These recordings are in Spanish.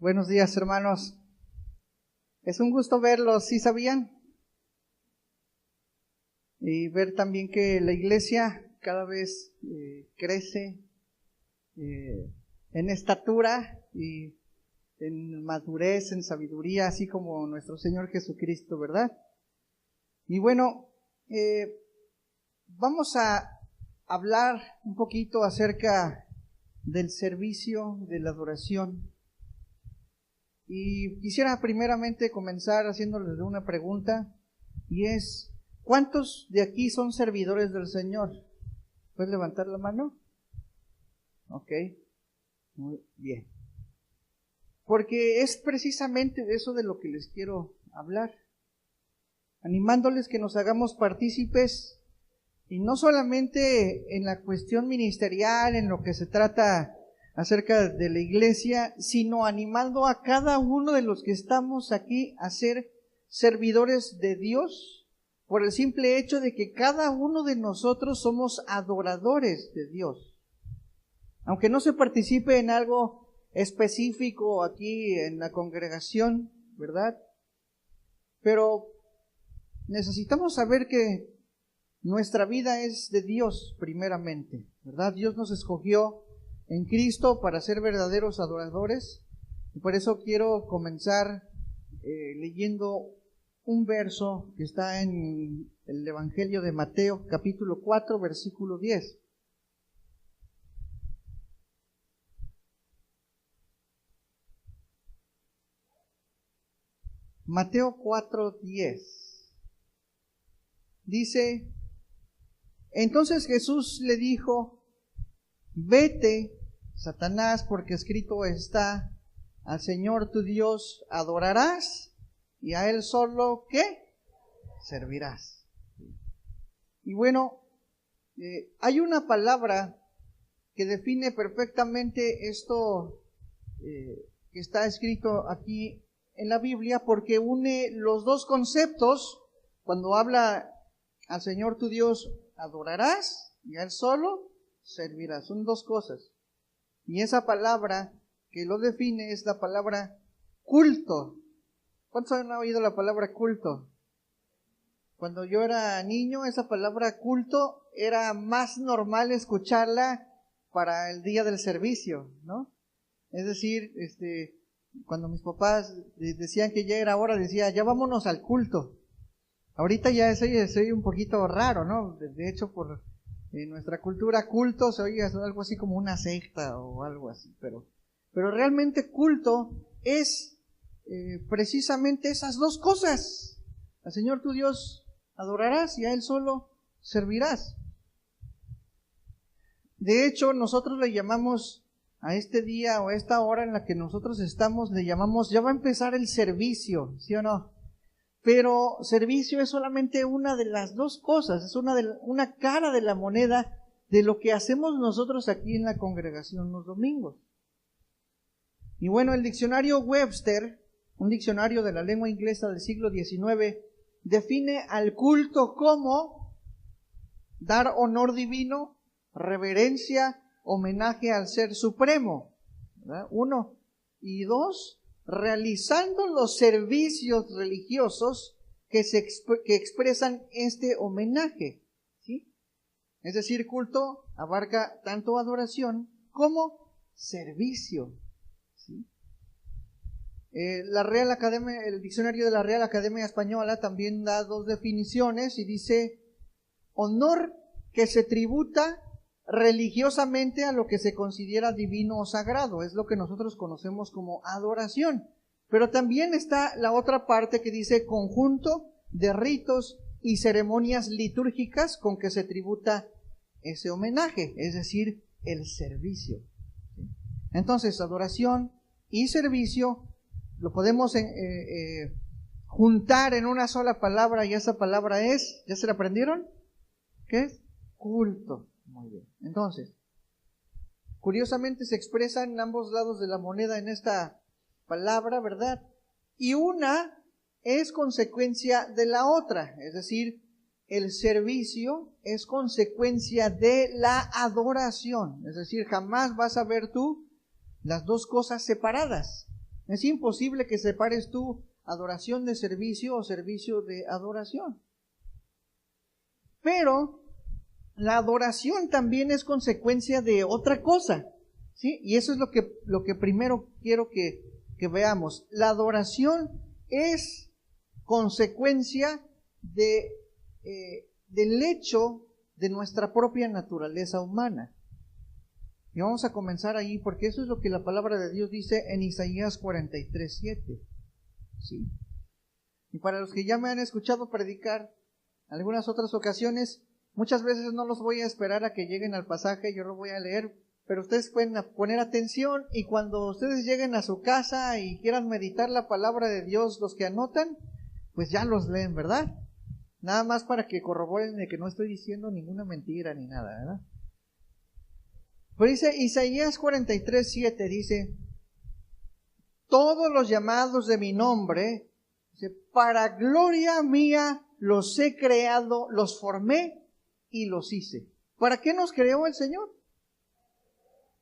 Buenos días, hermanos. Es un gusto verlos, ¿sí sabían? Y ver también que la iglesia cada vez crece en estatura y en madurez, en sabiduría, así como nuestro Señor Jesucristo, ¿verdad? Y bueno, vamos a hablar un poquito acerca del servicio, de la adoración. Y quisiera primeramente comenzar haciéndoles una pregunta, y es, ¿cuántos de aquí son servidores del Señor? ¿Puedes levantar la mano? Ok, muy bien. Porque es precisamente de eso de lo que les quiero hablar, animándoles que nos hagamos partícipes, y no solamente en la cuestión ministerial, en lo que se trata acerca de la iglesia, sino animando a cada uno de los que estamos aquí a ser servidores de Dios, por el simple hecho de que cada uno de nosotros somos adoradores de Dios. Aunque no se participe en algo específico aquí en la congregación, ¿verdad? Pero necesitamos saber que nuestra vida es de Dios primeramente, ¿verdad? Dios nos escogió en Cristo para ser verdaderos adoradores, y por eso quiero comenzar leyendo un verso que está en el Evangelio de Mateo, capítulo 4, versículo 10. Mateo 4, 10. Dice: entonces Jesús le dijo: vete, Satanás, porque escrito está, al Señor tu Dios adorarás, y a Él solo, ¿qué? Servirás. Y bueno, hay una palabra que define perfectamente esto que está escrito aquí en la Biblia, porque une los dos conceptos. Cuando habla al Señor tu Dios adorarás, y a Él solo servirás. Son dos cosas. Y esa palabra que lo define es la palabra culto. ¿Cuántos han oído la palabra culto? Cuando yo era niño, esa palabra culto era más normal escucharla para el día del servicio, ¿no? Es decir, cuando mis papás decían que ya era hora, decía, ya vámonos al culto. Ahorita ya soy un poquito raro, ¿no? De hecho, por nuestra cultura, culto se oye algo así como una secta o algo así, pero realmente culto es precisamente esas dos cosas. Al Señor tu Dios adorarás y a Él solo servirás. De hecho, nosotros le llamamos a este día o a esta hora en la que nosotros estamos, le llamamos, ya va a empezar el servicio, ¿sí o no? Pero servicio es solamente una de las dos cosas, es una cara de la moneda de lo que hacemos nosotros aquí en la congregación los domingos. Y bueno, el diccionario Webster, un diccionario de la lengua inglesa del siglo XIX, define al culto como dar honor divino, reverencia, homenaje al Ser Supremo, ¿verdad? 1. Y 2, realizando los servicios religiosos que expresan este homenaje, ¿sí? Es decir, culto abarca tanto adoración como servicio, ¿sí? El diccionario de la Real Academia Española también da dos definiciones y dice: honor que se tributa religiosamente a lo que se considera divino o sagrado, es lo que nosotros conocemos como adoración. Pero también está la otra parte que dice conjunto de ritos y ceremonias litúrgicas con que se tributa ese homenaje, es decir, el servicio. Entonces, adoración y servicio lo podemos juntar en una sola palabra, y esa palabra es, ¿ya se la aprendieron? ¿Qué es? Culto. Muy bien. Entonces, curiosamente se expresan en ambos lados de la moneda en esta palabra, ¿verdad? Y una es consecuencia de la otra, es decir, el servicio es consecuencia de la adoración, es decir, jamás vas a ver tú las dos cosas separadas. Es imposible que separes tú adoración de servicio o servicio de adoración. Pero la adoración también es consecuencia de otra cosa, ¿sí? Y eso es lo que primero quiero que veamos. La adoración es consecuencia del hecho de nuestra propia naturaleza humana. Y vamos a comenzar ahí, porque eso es lo que la palabra de Dios dice en Isaías 43:7. ¿Sí? Y para los que ya me han escuchado predicar algunas otras ocasiones, muchas veces no los voy a esperar a que lleguen al pasaje, yo lo voy a leer, pero ustedes pueden poner atención, y cuando ustedes lleguen a su casa y quieran meditar la palabra de Dios, los que anotan, pues ya los leen, ¿verdad? Nada más para que corroboren de que no estoy diciendo ninguna mentira ni nada, ¿verdad? Pero dice Isaías 43:7, dice: todos los llamados de mi nombre, dice, para gloria mía los he creado, los formé y los hice. ¿Para qué nos creó el Señor?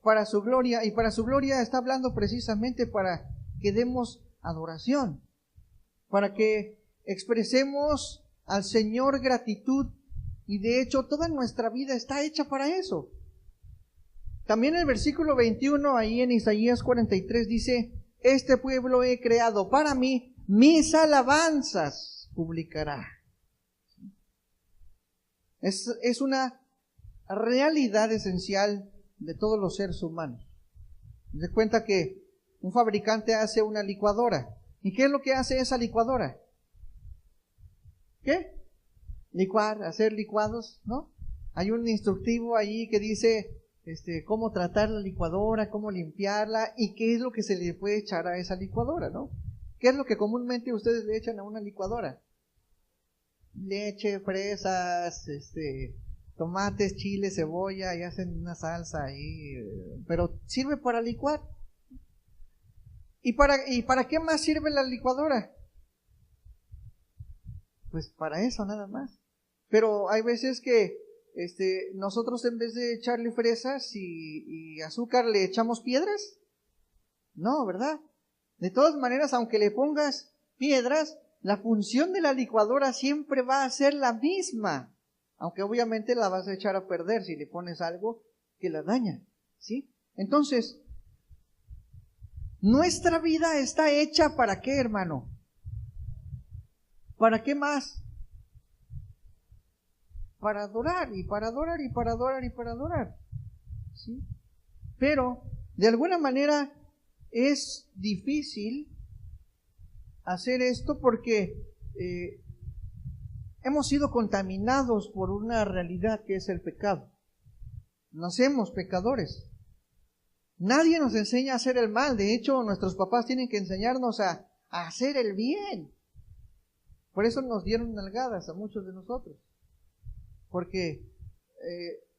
Para su gloria, y para su gloria está hablando precisamente para que demos adoración, para que expresemos al Señor gratitud, y de hecho toda nuestra vida está hecha para eso. También el versículo 21 ahí en Isaías 43 dice: este pueblo he creado para mí, mis alabanzas publicará. Es una realidad esencial de todos los seres humanos. Se cuenta que un fabricante hace una licuadora. ¿Y qué es lo que hace esa licuadora? ¿Qué? Licuar, hacer licuados, ¿no? Hay un instructivo ahí que dice cómo tratar la licuadora, cómo limpiarla y qué es lo que se le puede echar a esa licuadora, ¿no? ¿Qué es lo que comúnmente ustedes le echan a una licuadora? Leche, fresas, tomates, chile, cebolla, y hacen una salsa ahí, pero sirve para licuar. ¿Y para qué más sirve la licuadora? Pues para eso nada más. Pero hay veces que nosotros en vez de echarle fresas y azúcar le echamos piedras. No, ¿verdad? De todas maneras, aunque le pongas piedras, la función de la licuadora siempre va a ser la misma, aunque obviamente la vas a echar a perder si le pones algo que la daña, ¿sí? Entonces, nuestra vida está hecha ¿para qué, hermano? ¿Para qué más? Para adorar, y para adorar, y para adorar, y para adorar, ¿sí? Pero, de alguna manera, es difícil hacer esto porque hemos sido contaminados por una realidad que es el pecado. Nacemos pecadores. Nadie nos enseña a hacer el mal. De hecho, nuestros papás tienen que enseñarnos a hacer el bien. Por eso nos dieron nalgadas a muchos de nosotros. Porque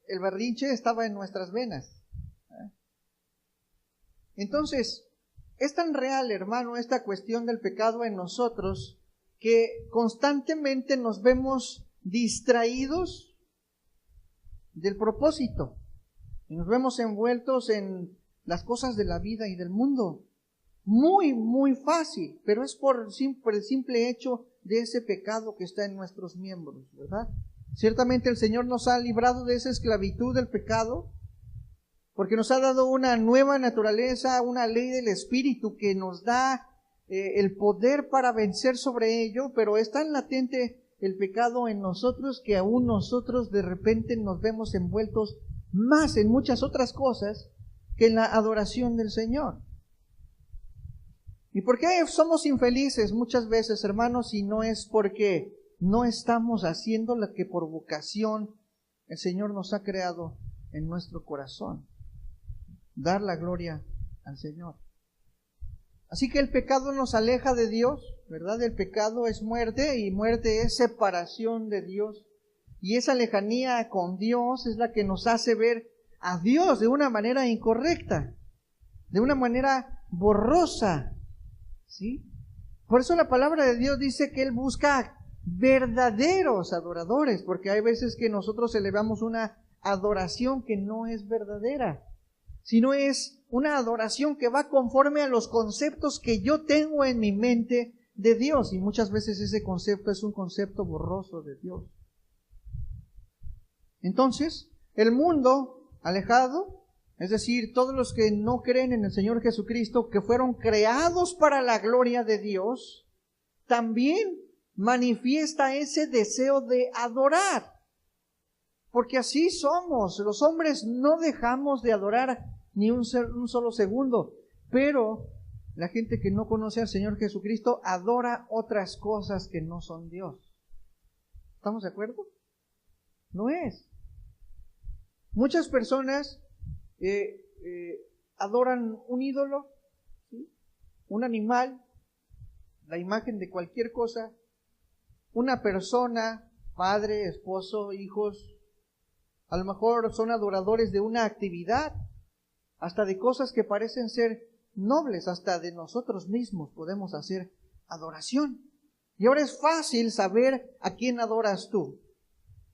el berrinche estaba en nuestras venas. Entonces, es tan real, hermano, esta cuestión del pecado en nosotros, que constantemente nos vemos distraídos del propósito. Y nos vemos envueltos en las cosas de la vida y del mundo. Muy, muy fácil, pero es por el simple hecho de ese pecado que está en nuestros miembros, ¿verdad? Ciertamente el Señor nos ha librado de esa esclavitud del pecado, porque nos ha dado una nueva naturaleza, una ley del Espíritu que nos da el poder para vencer sobre ello, pero es tan latente el pecado en nosotros que aún nosotros de repente nos vemos envueltos más en muchas otras cosas que en la adoración del Señor. ¿Y por qué somos infelices muchas veces, hermanos? Si no es porque no estamos haciendo lo que por vocación el Señor nos ha creado en nuestro corazón. Dar la gloria al Señor. Así que el pecado nos aleja de Dios, ¿verdad? El pecado es muerte, y muerte es separación de Dios. Y esa lejanía con Dios es la que nos hace ver a Dios de una manera incorrecta, de una manera borrosa, ¿sí? Por eso la palabra de Dios dice que Él busca verdaderos adoradores, porque hay veces que nosotros elevamos una adoración que no es verdadera. sino es una adoración que va conforme a los conceptos que yo tengo en mi mente de Dios. Y muchas veces ese concepto es un concepto borroso de Dios. Entonces, el mundo alejado, es decir, todos los que no creen en el Señor Jesucristo, que fueron creados para la gloria de Dios, también manifiesta ese deseo de adorar. Porque así somos. Los hombres no dejamos de adorar ni un solo segundo. Pero la gente que no conoce al Señor Jesucristo adora otras cosas que no son Dios. ¿Estamos de acuerdo? No es. Muchas personas adoran un ídolo, ¿sí? Un animal, la imagen de cualquier cosa, una persona, padre, esposo, hijos. A lo mejor son adoradores de una actividad, hasta de cosas que parecen ser nobles, hasta de nosotros mismos podemos hacer adoración. Y ahora es fácil saber a quién adoras tú.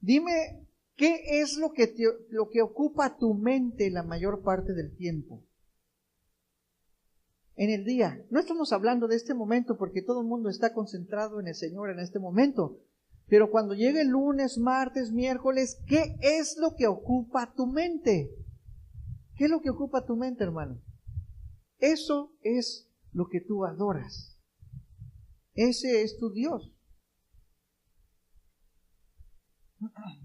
Dime, ¿qué es lo que ocupa tu mente la mayor parte del tiempo? En el día. No estamos hablando de este momento porque todo el mundo está concentrado en el Señor en este momento. Pero cuando llegue el lunes, martes, miércoles, ¿qué es lo que ocupa tu mente? ¿Qué es lo que ocupa tu mente, hermano? Eso es lo que tú adoras. Ese es tu Dios.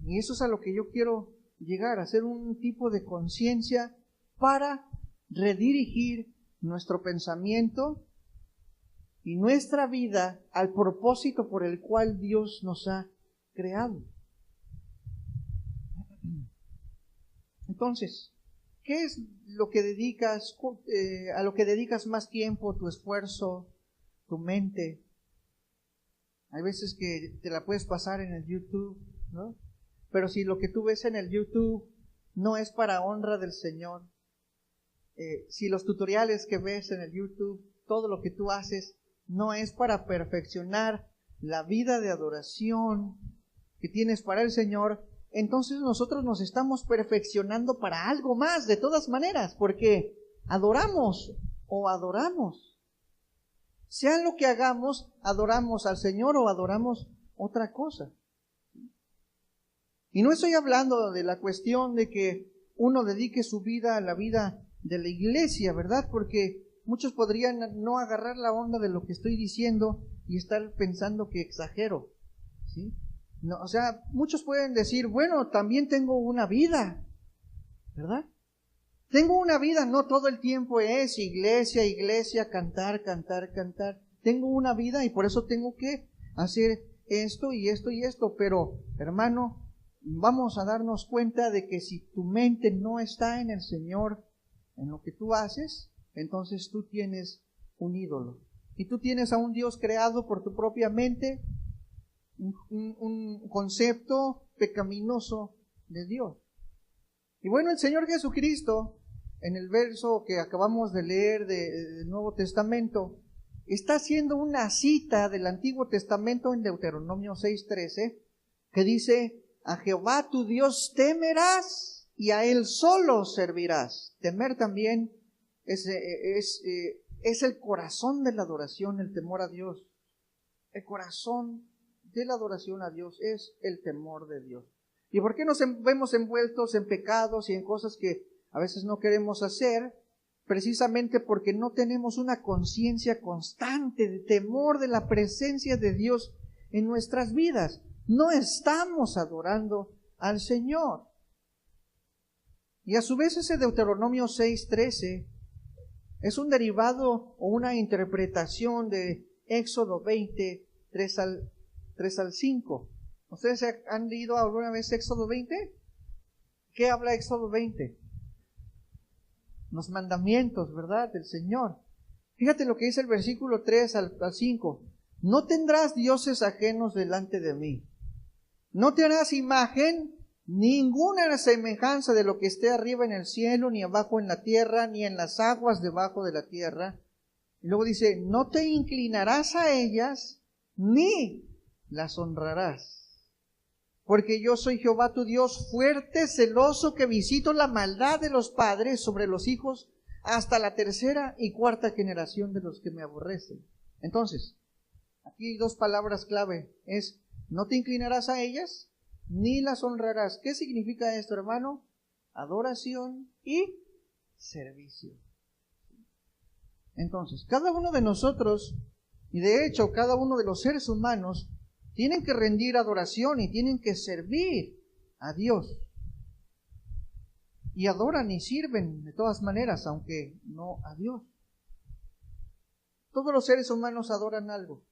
Y eso es a lo que yo quiero llegar, a hacer un tipo de conciencia para redirigir nuestro pensamiento y nuestra vida al propósito por el cual Dios nos ha creado. Entonces, ¿qué es lo que dedicas, a lo que dedicas más tiempo, tu esfuerzo, tu mente? Hay veces que te la puedes pasar en el YouTube, ¿no? Pero si lo que tú ves en el YouTube no es para honra del Señor, si los tutoriales que ves en el YouTube, todo lo que tú haces, no es para perfeccionar la vida de adoración que tienes para el Señor, entonces nosotros nos estamos perfeccionando para algo más, de todas maneras, porque adoramos. Sea lo que hagamos, adoramos al Señor o adoramos otra cosa. Y no estoy hablando de la cuestión de que uno dedique su vida a la vida de la iglesia, ¿verdad? Porque muchos podrían no agarrar la onda de lo que estoy diciendo y estar pensando que exagero, ¿sí? No, o sea, muchos pueden decir, bueno, también tengo una vida, ¿verdad? Tengo una vida, no todo el tiempo es iglesia, cantar. Tengo una vida y por eso tengo que hacer esto y esto, pero hermano, vamos a darnos cuenta de que si tu mente no está en el Señor, en lo que tú haces, entonces tú tienes un ídolo. Y tú tienes a un Dios creado por tu propia mente, un concepto pecaminoso de Dios. Y bueno, el Señor Jesucristo, en el verso que acabamos de leer del Nuevo Testamento, está haciendo una cita del Antiguo Testamento en Deuteronomio 6:13, que dice, a Jehová tu Dios temerás y a Él solo servirás. Temer también es el corazón de la adoración, el temor a Dios. El corazón de la adoración a Dios es el temor de Dios. ¿Y por qué nos vemos envueltos en pecados y en cosas que a veces no queremos hacer? Precisamente porque no tenemos una conciencia constante de temor de la presencia de Dios en nuestras vidas. No estamos adorando al Señor. Y a su vez ese Deuteronomio 6:13 es un derivado o una interpretación de Éxodo 20, 3 al 5. ¿Ustedes han leído alguna vez Éxodo 20? ¿Qué habla Éxodo 20? Los mandamientos, ¿verdad? Del Señor. Fíjate lo que dice el versículo 3 al 5. No tendrás dioses ajenos delante de mí. No te harás imagen, ninguna semejanza de lo que esté arriba en el cielo, ni abajo en la tierra, ni en las aguas debajo de la tierra. Y luego dice, no te inclinarás a ellas, ni las honrarás. Porque yo soy Jehová tu Dios, fuerte, celoso, que visito la maldad de los padres sobre los hijos hasta la tercera y cuarta generación de los que me aborrecen. Entonces, aquí hay dos palabras clave. Es, no te inclinarás a ellas, ni las honrarás. ¿Qué significa esto, hermano? Adoración y servicio. Entonces, cada uno de nosotros, y de hecho cada uno de los seres humanos, tienen que rendir adoración y tienen que servir a Dios. Y adoran y sirven de todas maneras, aunque no a Dios. Todos los seres humanos adoran algo.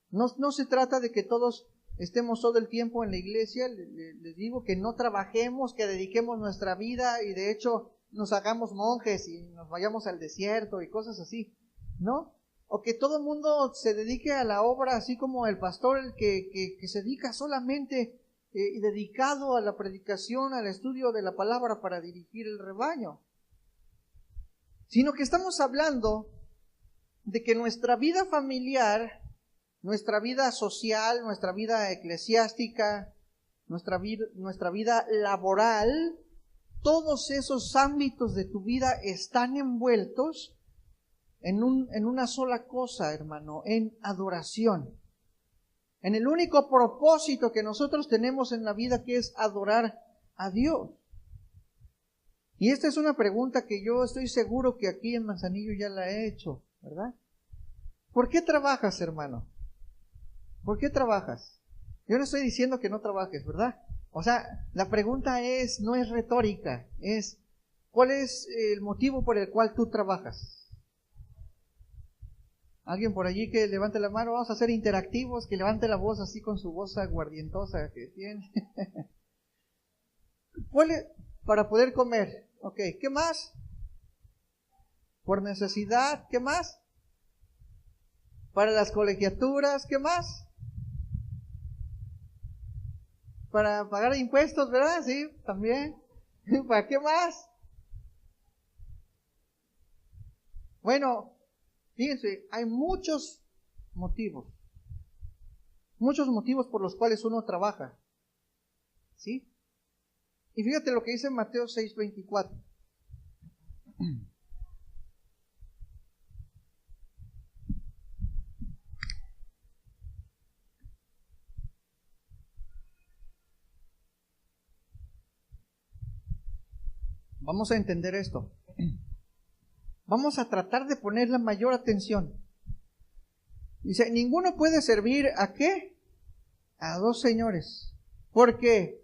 No se trata de que todos estemos todo el tiempo en la iglesia. Les digo que no trabajemos, que dediquemos nuestra vida y de hecho nos hagamos monjes y nos vayamos al desierto y cosas así, ¿no? O que todo el mundo se dedique a la obra, así como el pastor, el que se dedica solamente dedicado a la predicación, al estudio de la palabra para dirigir el rebaño. Sino que estamos hablando de que nuestra vida familiar, nuestra vida social, nuestra vida eclesiástica, nuestra vida laboral, todos esos ámbitos de tu vida están envueltos en una sola cosa, hermano, en adoración. En el único propósito que nosotros tenemos en la vida, que es adorar a Dios. Y esta es una pregunta que yo estoy seguro que aquí en Manzanillo ya la he hecho, ¿verdad? ¿Por qué trabajas, hermano? ¿Por qué trabajas? Yo no estoy diciendo que no trabajes, ¿verdad? O sea, la pregunta no es retórica, es ¿cuál es el motivo por el cual tú trabajas? Alguien por allí que levante la mano, vamos a ser interactivos, que levante la voz así con su voz aguardientosa que tiene. ¿Cuál es? Para poder comer. Ok, ¿qué más? Por necesidad, ¿qué más? Para las colegiaturas, ¿qué más? Para pagar impuestos, ¿verdad? Sí, también. ¿Para qué más? Bueno, fíjense, hay muchos motivos por los cuales uno trabaja, ¿sí? Y fíjate lo que dice Mateo 6:24. Vamos a entender esto. Vamos a tratar de poner la mayor atención. Dice, ninguno puede servir ¿a qué? A dos señores. Porque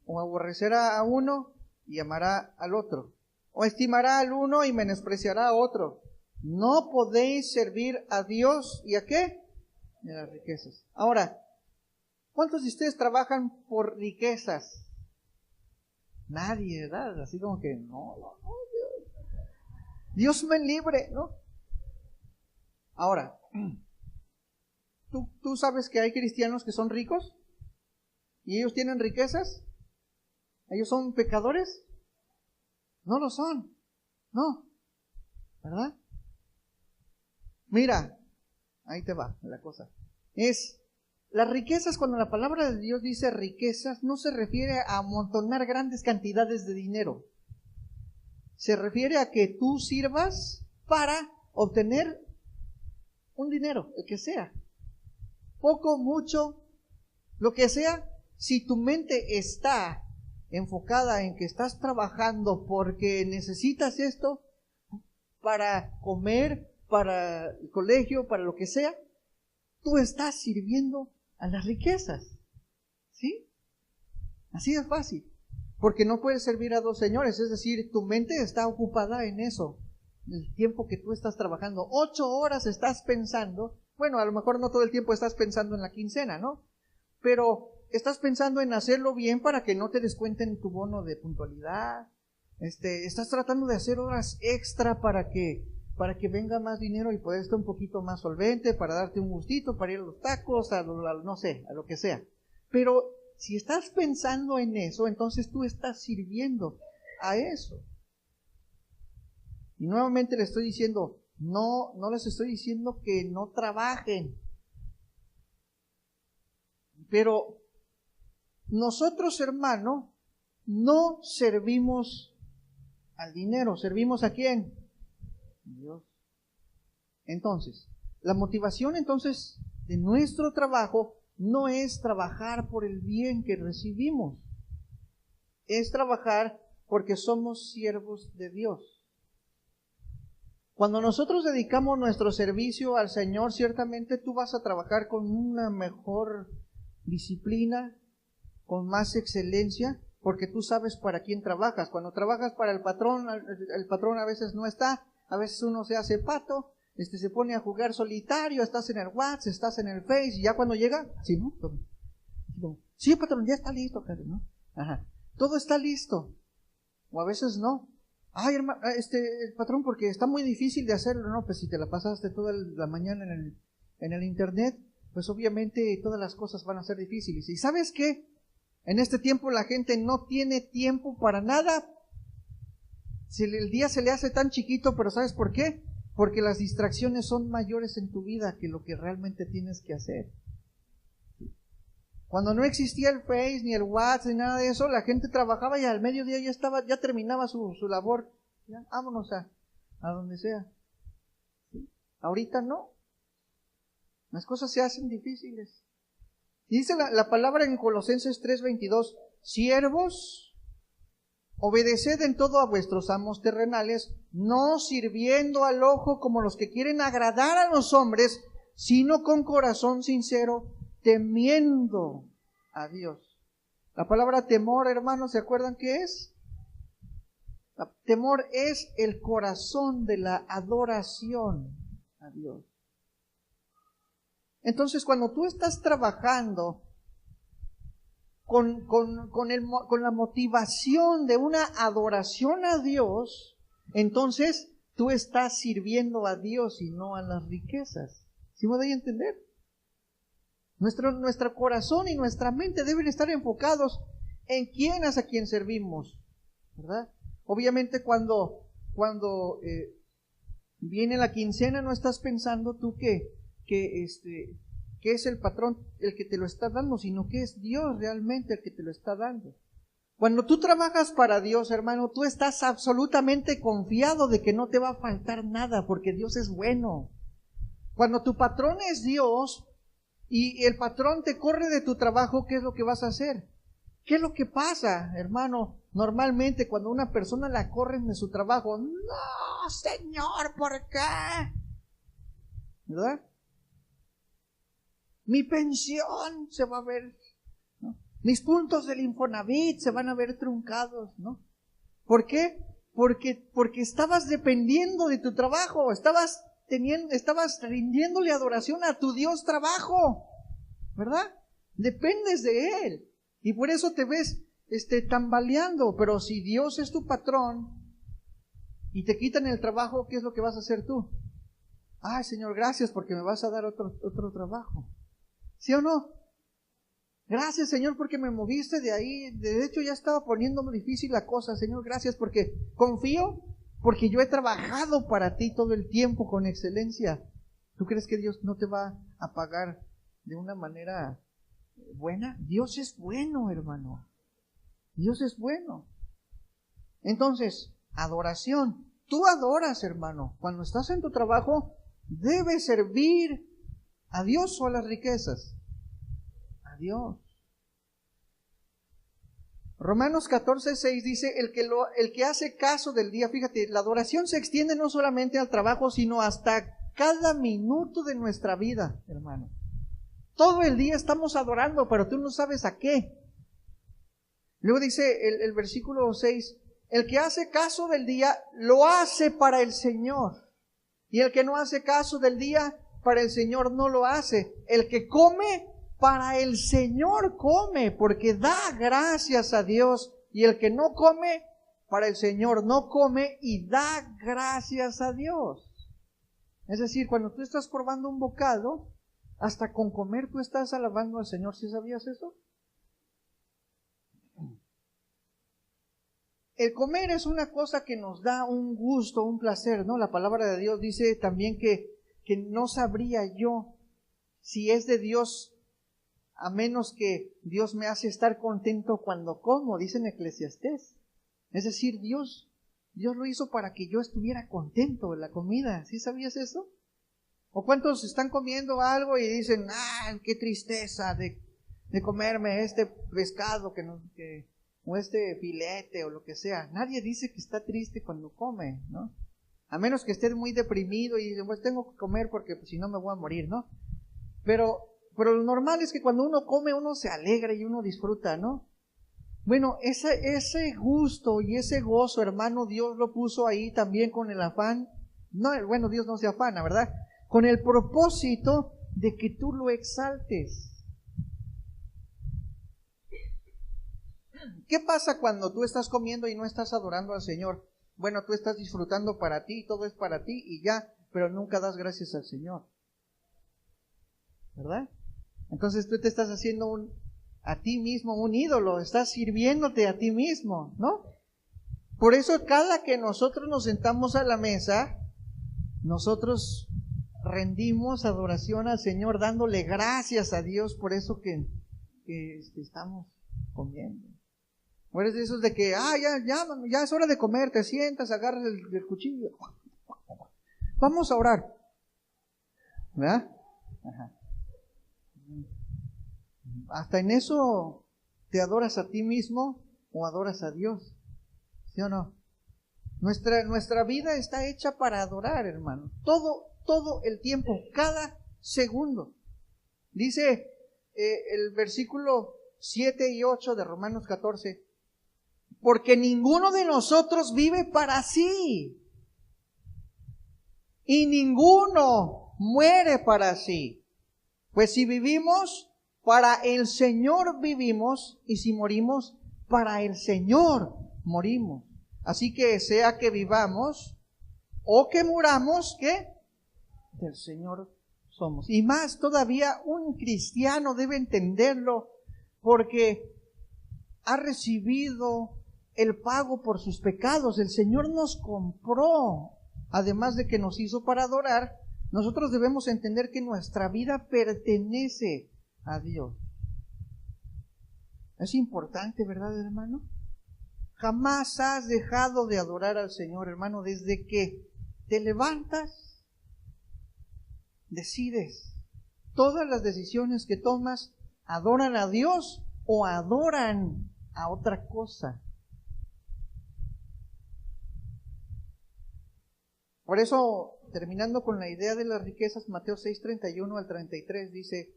o aborrecerá a uno y amará al otro. O estimará al uno y menospreciará a otro. No podéis servir a Dios ¿y a qué? Y a las riquezas. Ahora, ¿cuántos de ustedes trabajan por riquezas? Nadie, ¿verdad? Así como que, no, Dios me libre, ¿no? Ahora, ¿tú sabes que hay cristianos que son ricos? ¿Y ellos tienen riquezas? ¿Ellos son pecadores? No lo son, no, ¿verdad? Mira, ahí te va la cosa. Las riquezas, cuando la palabra de Dios dice riquezas, no se refiere a amontonar grandes cantidades de dinero. Se refiere a que tú sirvas para obtener un dinero, el que sea. Poco, mucho, lo que sea. Si tu mente está enfocada en que estás trabajando porque necesitas esto para comer, para el colegio, para lo que sea, tú estás sirviendo a las riquezas. ¿Sí? Así de fácil. Porque no puedes servir a dos señores, es decir, tu mente está ocupada en eso, el tiempo que tú estás trabajando. 8 horas estás pensando, bueno, a lo mejor no todo el tiempo estás pensando en la quincena, ¿no? Pero estás pensando en hacerlo bien para que no te descuenten tu bono de puntualidad. Estás tratando de hacer horas extra para que venga más dinero y poder estar un poquito más solvente, para darte un gustito, para ir a los tacos, no sé, a lo que sea. Pero si estás pensando en eso, entonces tú estás sirviendo a eso. Y nuevamente les estoy diciendo, no les estoy diciendo que no trabajen. Pero nosotros, hermano, no servimos al dinero. ¿Servimos a quién? Dios. Entonces, la motivación entonces de nuestro trabajo no es trabajar por el bien que recibimos. Es trabajar porque somos siervos de Dios. Cuando nosotros dedicamos nuestro servicio al Señor, ciertamente tú vas a trabajar con una mejor disciplina, con más excelencia, porque tú sabes para quién trabajas. Cuando trabajas para el patrón a veces no está, a veces uno se hace pato, se pone a jugar solitario, estás en el WhatsApp, estás en el Face, y ya cuando llega, sí, ¿no? Sí, patrón, ya está listo, ¿no? Ajá. Todo está listo. O a veces no. Ay, hermano, patrón, porque está muy difícil de hacerlo. No, pues si te la pasaste toda la mañana en el internet, pues obviamente todas las cosas van a ser difíciles. ¿Y sabes qué? En este tiempo la gente no tiene tiempo para nada. El día se le hace tan chiquito, pero ¿sabes por qué? Porque las distracciones son mayores en tu vida que lo que realmente tienes que hacer. Cuando no existía el Face, ni el WhatsApp, ni nada de eso, la gente trabajaba y al mediodía ya terminaba su labor. Ya, vámonos a donde sea. ¿Sí? Ahorita no. Las cosas se hacen difíciles. Dice la palabra en Colosenses 3:22, siervos, obedeced en todo a vuestros amos terrenales, no sirviendo al ojo como los que quieren agradar a los hombres, sino con corazón sincero, temiendo a Dios. La palabra temor, hermanos, ¿se acuerdan qué es? Temor es el corazón de la adoración a Dios. Entonces, cuando tú estás trabajando con la motivación de una adoración a Dios, entonces tú estás sirviendo a Dios y no a las riquezas. ¿Sí me doy a entender? Nuestro corazón y nuestra mente deben estar enfocados en quién es a quien servimos, ¿verdad? Obviamente cuando viene la quincena no estás pensando tú que es el patrón el que te lo está dando, sino que es Dios realmente el que te lo está dando. Cuando tú trabajas para Dios, hermano, tú estás absolutamente confiado de que no te va a faltar nada, porque Dios es bueno. Cuando tu patrón es Dios y el patrón te corre de tu trabajo, ¿qué es lo que vas a hacer? ¿Qué es lo que pasa, hermano? Normalmente cuando una persona la corren de su trabajo, no, Señor, ¿por qué? ¿Verdad? Mi pensión se va a ver, ¿no? Mis puntos del Infonavit se van a ver truncados, ¿no? ¿Por qué? Porque estabas dependiendo de tu trabajo, estabas rindiéndole adoración a tu Dios trabajo, ¿verdad? Dependes de Él. Y por eso te ves tambaleando. Pero si Dios es tu patrón y te quitan el trabajo, ¿qué es lo que vas a hacer tú? Ay, Señor, gracias porque me vas a dar otro trabajo. ¿Sí o no? Gracias, Señor, porque me moviste de ahí. De hecho, ya estaba poniéndome difícil la cosa. Señor, gracias porque confío, porque yo he trabajado para ti todo el tiempo con excelencia. ¿Tú crees que Dios no te va a pagar de una manera buena? Dios es bueno, hermano. Dios es bueno. Entonces, adoración. Tú adoras, hermano. Cuando estás en tu trabajo, debes servir a Dios o a las riquezas. A Dios. Romanos 14:6 dice, el que hace caso del día, fíjate, la adoración se extiende no solamente al trabajo, sino hasta cada minuto de nuestra vida, hermano. Todo el día estamos adorando, pero tú no sabes a qué. Luego dice el versículo 6, el que hace caso del día, lo hace para el Señor. Y el que no hace caso del día, para el Señor no lo hace. El que come, para el Señor come, porque da gracias a Dios. Y el que no come, para el Señor no come y da gracias a Dios. Es decir, cuando tú estás probando un bocado, hasta con comer tú estás alabando al Señor. ¿Sí sabías eso? El comer es una cosa que nos da un gusto, un placer, ¿no? La palabra de Dios dice también que no sabría yo si es de Dios a menos que Dios me hace estar contento cuando como, dice en Eclesiastés. Es decir, Dios lo hizo para que yo estuviera contento en la comida. ¿Sí sabías eso? ¿O cuántos están comiendo algo y dicen, qué tristeza de comerme este pescado o este filete o lo que sea? Nadie dice que está triste cuando come, ¿no? A menos que esté muy deprimido y dice, pues tengo que comer porque si no me voy a morir, ¿no? Pero lo normal es que cuando uno come, uno se alegra y uno disfruta, ¿no? Bueno, ese gusto y ese gozo, hermano, Dios lo puso ahí también con el afán. No, bueno, Dios no se afana, ¿verdad? Con el propósito de que tú lo exaltes. ¿Qué pasa cuando tú estás comiendo y no estás adorando al Señor? Bueno, tú estás disfrutando para ti, todo es para ti y ya, pero nunca das gracias al Señor, ¿verdad? Entonces tú te estás haciendo a ti mismo un ídolo, estás sirviéndote a ti mismo, ¿no? Por eso cada que nosotros nos sentamos a la mesa, nosotros rendimos adoración al Señor, dándole gracias a Dios por eso que estamos comiendo. O eres de esos de que, ya es hora de comer, te sientas, agarras el cuchillo. Vamos a orar. ¿Verdad? Ajá. Hasta en eso te adoras a ti mismo o adoras a Dios. ¿Sí o no? Nuestra vida está hecha para adorar, hermano. Todo el tiempo, cada segundo. Dice el versículo 7 y 8 de Romanos 14. Porque ninguno de nosotros vive para sí. Y ninguno muere para sí. Pues si vivimos, para el Señor vivimos, y si morimos, para el Señor morimos. Así que sea que vivamos o que muramos, ¿qué? Del Señor somos. Y más todavía, un cristiano debe entenderlo porque ha recibido el pago por sus pecados. El Señor nos compró, además de que nos hizo para adorar. Nosotros debemos entender que nuestra vida pertenece a Dios. Es importante, ¿verdad, hermano? Jamás has dejado de adorar al Señor, hermano. Desde que te levantas, decides. Todas las decisiones que tomas adoran a Dios o adoran a otra cosa. Por eso, terminando con la idea de las riquezas, Mateo 6:31 al 33 dice,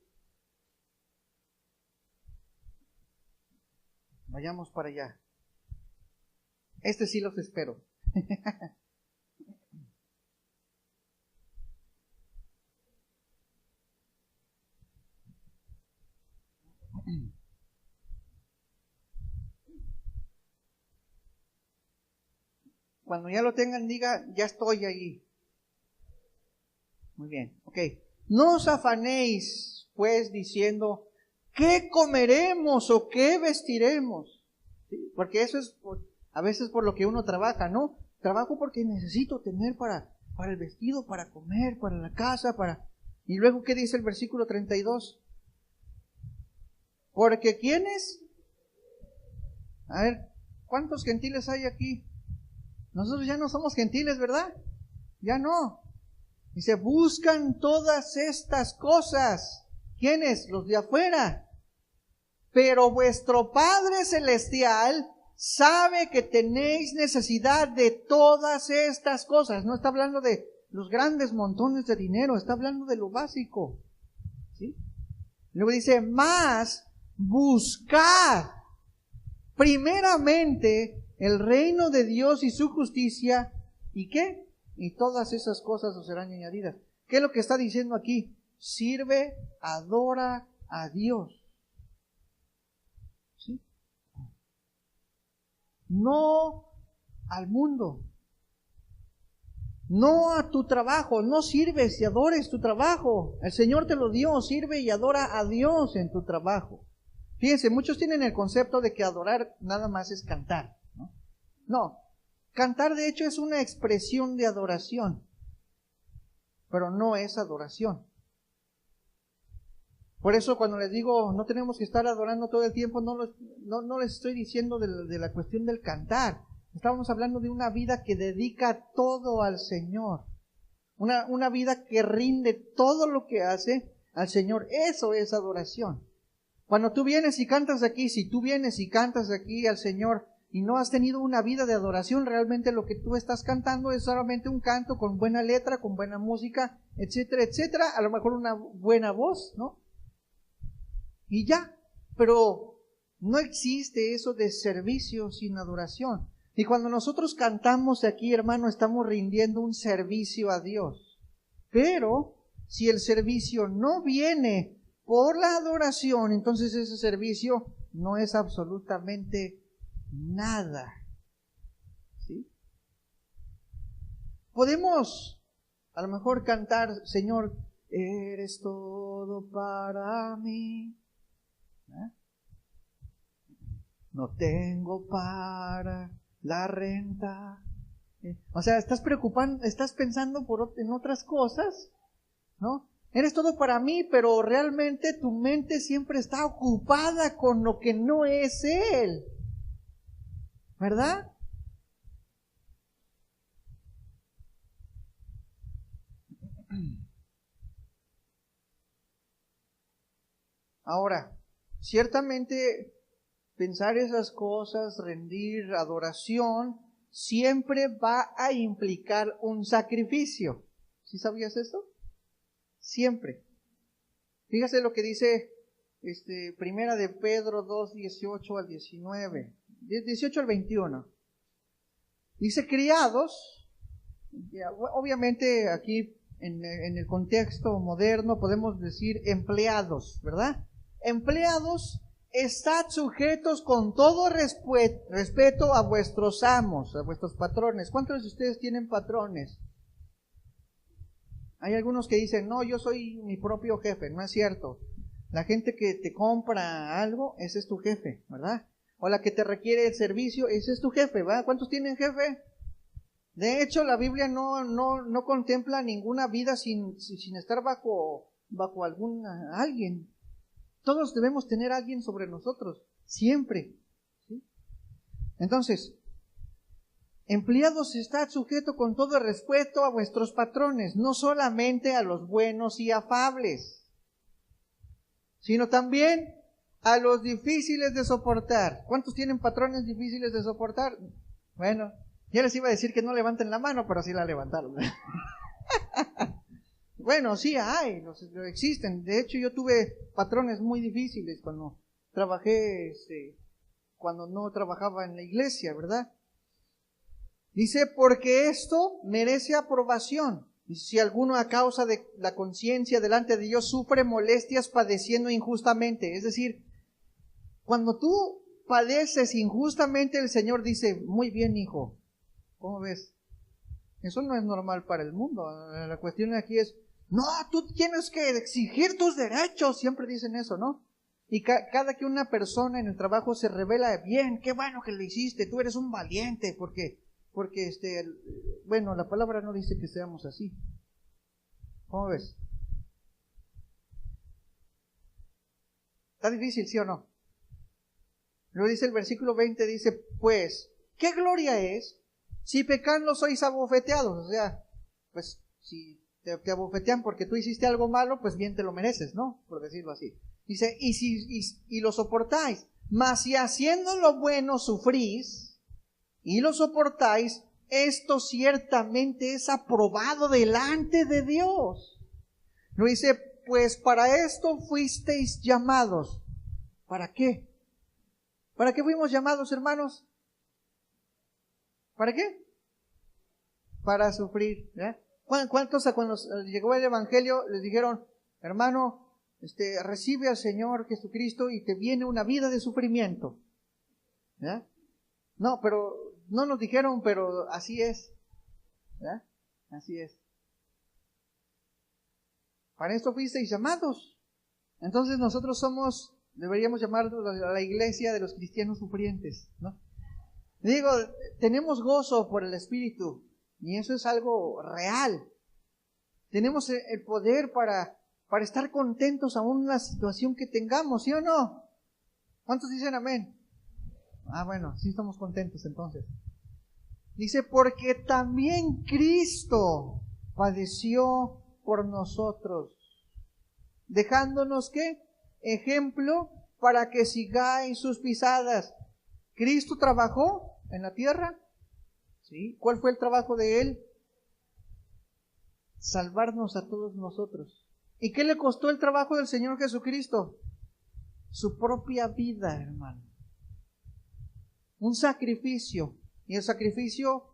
vayamos para allá. Sí los espero. Cuando ya lo tengan, diga, ya estoy ahí. Muy bien, ok. No os afanéis, pues, diciendo, ¿qué comeremos o qué vestiremos? ¿Sí? Porque eso es a veces por lo que uno trabaja, ¿no? Trabajo porque necesito tener para el vestido, para comer, para la casa, Y luego, ¿qué dice el versículo 32? Porque ¿quiénes? A ver, ¿cuántos gentiles hay aquí? Nosotros ya no somos gentiles, ¿verdad? Ya no. Dice, buscan todas estas cosas. ¿Quiénes? Los de afuera. Pero vuestro Padre Celestial sabe que tenéis necesidad de todas estas cosas. No está hablando de los grandes montones de dinero, está hablando de lo básico. ¿Sí? Luego dice, mas buscad primeramente el reino de Dios y su justicia. ¿Y qué? Y todas esas cosas os serán añadidas. ¿Qué es lo que está diciendo aquí? Sirve, adora a Dios. ¿Sí? No al mundo. No a tu trabajo. No sirves y adores tu trabajo. El Señor te lo dio. Sirve y adora a Dios en tu trabajo. Fíjense, muchos tienen el concepto de que adorar nada más es cantar. No, cantar de hecho es una expresión de adoración, pero no es adoración. Por eso cuando les digo no tenemos que estar adorando todo el tiempo, no les estoy diciendo de la cuestión del cantar. Estábamos hablando de una vida que dedica todo al Señor. Una vida que rinde todo lo que hace al Señor. Eso es adoración. Cuando tú vienes y cantas aquí, si tú vienes y cantas aquí al Señor y no has tenido una vida de adoración, realmente lo que tú estás cantando es solamente un canto con buena letra, con buena música, etcétera, etcétera. A lo mejor una buena voz, ¿no? Y ya. Pero no existe eso de servicio sin adoración. Y cuando nosotros cantamos aquí, hermano, estamos rindiendo un servicio a Dios. Pero si el servicio no viene por la adoración, entonces ese servicio no es absolutamente nada. ¿Sí? Podemos a lo mejor cantar, Señor, eres todo para mí. ¿Eh? No tengo para la renta. O sea, estás pensando en otras cosas, ¿no? Eres todo para mí, pero realmente tu mente siempre está ocupada con lo que no es Él. ¿Verdad? Ahora, ciertamente pensar esas cosas, rendir adoración, siempre va a implicar un sacrificio. ¿Sí sabías esto? Siempre. Fíjate lo que dice Primera de Pedro 2, 18 al 19, 18 al 21. Dice, criados, obviamente aquí en el contexto moderno podemos decir empleados, ¿verdad? Empleados, estad sujetos con todo respeto a vuestros amos, a vuestros patrones. ¿Cuántos de ustedes tienen patrones? Hay algunos que dicen, no, yo soy mi propio jefe. No es cierto. La gente que te compra algo, ese es tu jefe, ¿verdad? O la que te requiere el servicio, ese es tu jefe, ¿verdad? ¿Cuántos tienen jefe? De hecho, la Biblia no contempla ninguna vida sin estar bajo alguien. Todos debemos tener a alguien sobre nosotros, siempre. ¿Sí? Entonces, empleados, estad sujetos con todo respeto a vuestros patrones, no solamente a los buenos y afables, sino también a los difíciles de soportar. ¿Cuántos tienen patrones difíciles de soportar? Bueno, ya les iba a decir que no levanten la mano, pero sí la levantaron. Bueno, sí hay, existen. De hecho, yo tuve patrones muy difíciles cuando trabajé, cuando no trabajaba en la iglesia, ¿verdad? Dice, porque esto merece aprobación. Y si alguno a causa de la conciencia delante de Dios sufre molestias padeciendo injustamente. Es decir, cuando tú padeces injustamente, el Señor dice, muy bien, hijo. ¿Cómo ves? Eso no es normal para el mundo. La cuestión aquí es, no, tú tienes que exigir tus derechos. Siempre dicen eso, ¿no? Y cada que una persona en el trabajo se revela, bien, qué bueno que lo hiciste, tú eres un valiente, porque bueno, la palabra no dice que seamos así. ¿Cómo ves? ¿Está difícil, sí o no? Luego dice el versículo 20, dice, pues, ¿qué gloria es si pecando sois abofeteados? O sea, pues, si te abofetean porque tú hiciste algo malo, pues bien te lo mereces, ¿no? Por decirlo así. Dice, y lo soportáis, mas si haciendo lo bueno sufrís, y lo soportáis, esto ciertamente es aprobado delante de Dios. Lo dice, pues para esto fuisteis llamados. ¿Para qué? ¿Para qué fuimos llamados, hermanos? ¿Para qué? Para sufrir. ¿Eh? ¿Cuántos cuando llegó el Evangelio les dijeron, hermano, recibe al Señor Jesucristo y te viene una vida de sufrimiento? ¿Eh? No, pero no nos dijeron, pero así es. ¿Verdad? Así es. Para esto fuisteis llamados. Entonces nosotros deberíamos llamarnos a la iglesia de los cristianos sufrientes, ¿no? Digo, tenemos gozo por el Espíritu, y eso es algo real. Tenemos el poder para para estar contentos aún en la situación que tengamos, ¿sí o no? ¿Cuántos dicen amén? Bueno, sí estamos contentos entonces. Dice, porque también Cristo padeció por nosotros, dejándonos, ¿qué? Ejemplo para que sigáis sus pisadas. ¿Cristo trabajó en la tierra? ¿Sí? ¿Cuál fue el trabajo de Él? Salvarnos a todos nosotros. ¿Y qué le costó el trabajo del Señor Jesucristo? Su propia vida, hermano. Un sacrificio. Y el sacrificio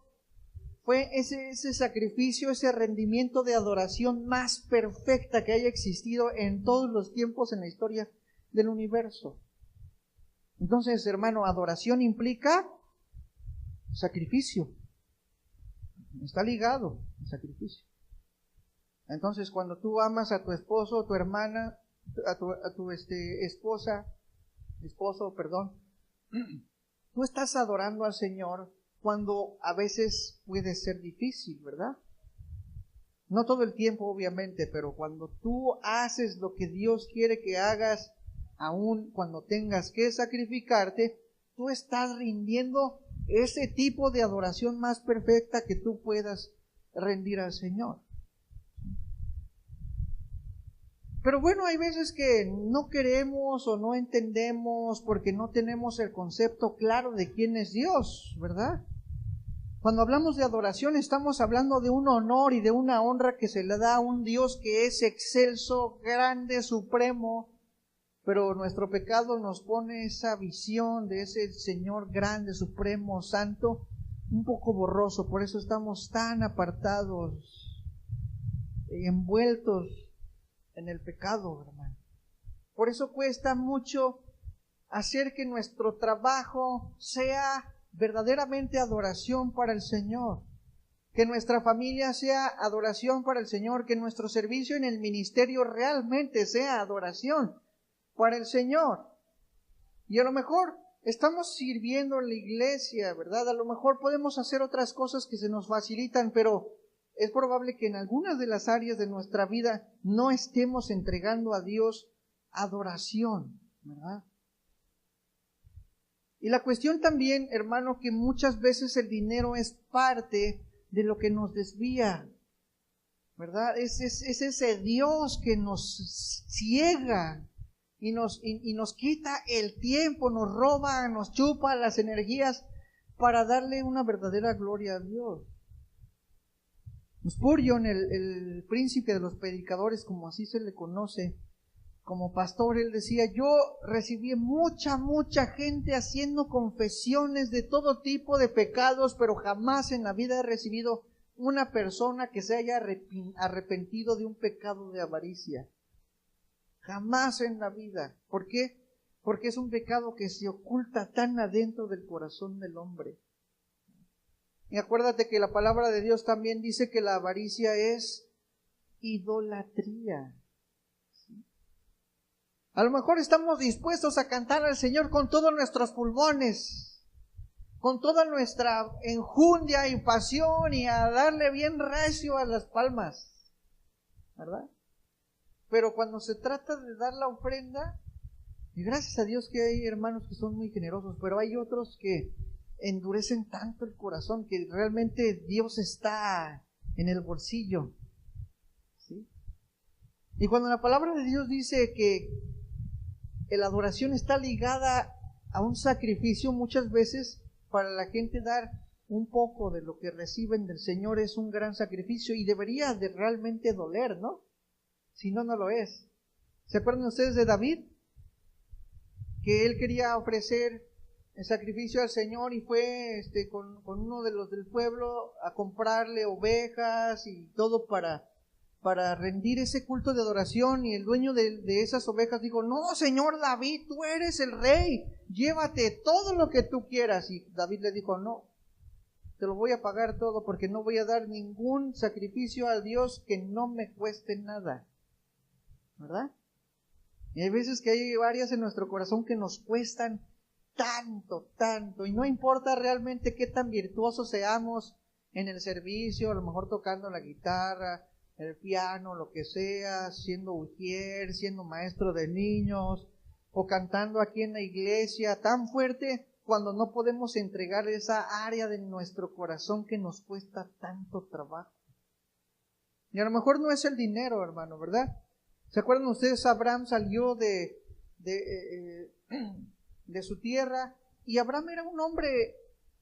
fue ese sacrificio, ese rendimiento de adoración más perfecta que haya existido en todos los tiempos en la historia del universo. Entonces, hermano, adoración implica sacrificio. Está ligado al sacrificio. Entonces, cuando tú amas a tu esposo, a tu hermana, a tu esposo, tú estás adorando al Señor cuando a veces puede ser difícil, ¿verdad? No todo el tiempo, obviamente, pero cuando tú haces lo que Dios quiere que hagas, aun cuando tengas que sacrificarte, tú estás rindiendo ese tipo de adoración más perfecta que tú puedas rendir al Señor. Pero bueno, hay veces que no queremos o no entendemos porque no tenemos el concepto claro de quién es Dios, ¿verdad? Cuando hablamos de adoración estamos hablando de un honor y de una honra que se le da a un Dios que es excelso, grande, supremo, pero nuestro pecado nos pone esa visión de ese Señor grande, supremo, santo, un poco borroso. Por eso estamos tan apartados y envueltos en el pecado, hermano. Por eso cuesta mucho hacer que nuestro trabajo sea verdaderamente adoración para el Señor, que nuestra familia sea adoración para el Señor, que nuestro servicio en el ministerio realmente sea adoración para el Señor. Y a lo mejor estamos sirviendo en la iglesia, ¿verdad? A lo mejor podemos hacer otras cosas que se nos facilitan, pero es probable que en algunas de las áreas de nuestra vida no estemos entregando a Dios adoración, ¿verdad? Y la cuestión también, hermano, que muchas veces el dinero es parte de lo que nos desvía, ¿verdad? Es ese Dios que nos ciega y nos quita el tiempo, nos roba, nos chupa las energías para darle una verdadera gloria a Dios. Spurgeon, el príncipe de los predicadores, como así se le conoce, como pastor, él decía, yo recibí mucha gente haciendo confesiones de todo tipo de pecados, pero jamás en la vida he recibido una persona que se haya arrepentido de un pecado de avaricia. Jamás en la vida. ¿Por qué? Porque es un pecado que se oculta tan adentro del corazón del hombre. Y acuérdate que la palabra de Dios también dice que la avaricia es idolatría. A lo mejor estamos dispuestos a cantar al Señor con todos nuestros pulmones, con toda nuestra enjundia y pasión y a darle bien recio a las palmas, ¿verdad? Pero cuando se trata de dar la ofrenda, y gracias a Dios que hay hermanos que son muy generosos, pero hay otros que endurecen tanto el corazón que realmente Dios está en el bolsillo, ¿sí? Y cuando la palabra de Dios dice que la adoración está ligada a un sacrificio, muchas veces para la gente dar un poco de lo que reciben del Señor es un gran sacrificio y debería de realmente doler, ¿no? Si no, no lo es. ¿Se acuerdan ustedes de David? Que él quería ofrecer el sacrificio al Señor y fue con uno de los del pueblo a comprarle ovejas y todo para rendir ese culto de adoración, y el dueño de esas ovejas dijo, no, señor David, tú eres el rey, llévate todo lo que tú quieras. Y David le dijo, no, te lo voy a pagar todo porque no voy a dar ningún sacrificio a Dios que no me cueste nada, ¿verdad? Y hay veces que hay áreas en nuestro corazón que nos cuestan tanto, y no importa realmente qué tan virtuosos seamos en el servicio, a lo mejor tocando la guitarra, el piano, lo que sea, siendo ujier, siendo maestro de niños, o cantando aquí en la iglesia, tan fuerte cuando no podemos entregar esa área de nuestro corazón que nos cuesta tanto trabajo. Y a lo mejor no es el dinero, hermano, ¿verdad? ¿Se acuerdan ustedes? Abraham salió de su tierra, y Abraham era un hombre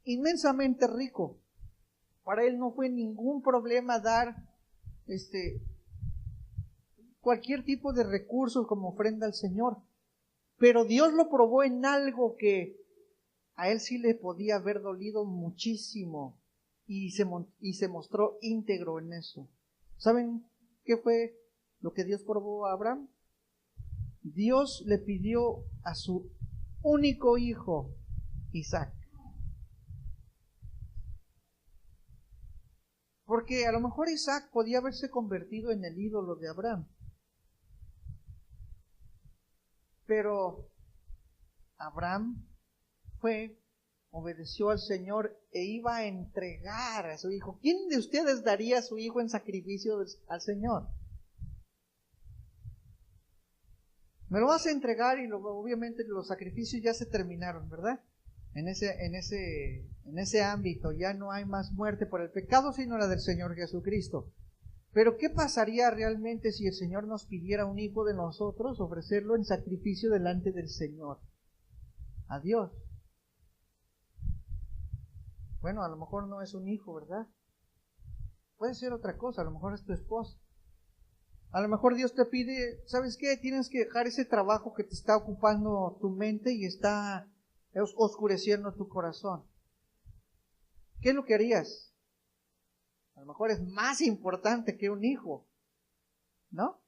inmensamente rico. Para él no fue ningún problema dar cualquier tipo de recursos como ofrenda al Señor. Pero Dios lo probó en algo que a él sí le podía haber dolido muchísimo, y se mostró íntegro en eso. ¿Saben qué fue lo que Dios probó a Abraham? Dios le pidió a su único hijo, Isaac. Porque a lo mejor Isaac podía haberse convertido en el ídolo de Abraham. Pero Abraham obedeció al Señor e iba a entregar a su hijo. ¿Quién de ustedes daría a su hijo en sacrificio al Señor? Me lo vas a entregar, y obviamente los sacrificios ya se terminaron, ¿verdad? En ese ámbito ya no hay más muerte por el pecado, sino la del Señor Jesucristo. Pero ¿qué pasaría realmente si el Señor nos pidiera un hijo de nosotros, ofrecerlo en sacrificio delante del Señor? A Dios. Bueno, a lo mejor no es un hijo, ¿verdad? Puede ser otra cosa, a lo mejor es tu esposa. A lo mejor Dios te pide, ¿sabes qué? Tienes que dejar ese trabajo que te está ocupando tu mente y está oscureciendo tu corazón. ¿Qué es lo que harías? A lo mejor es más importante que un hijo, ¿no?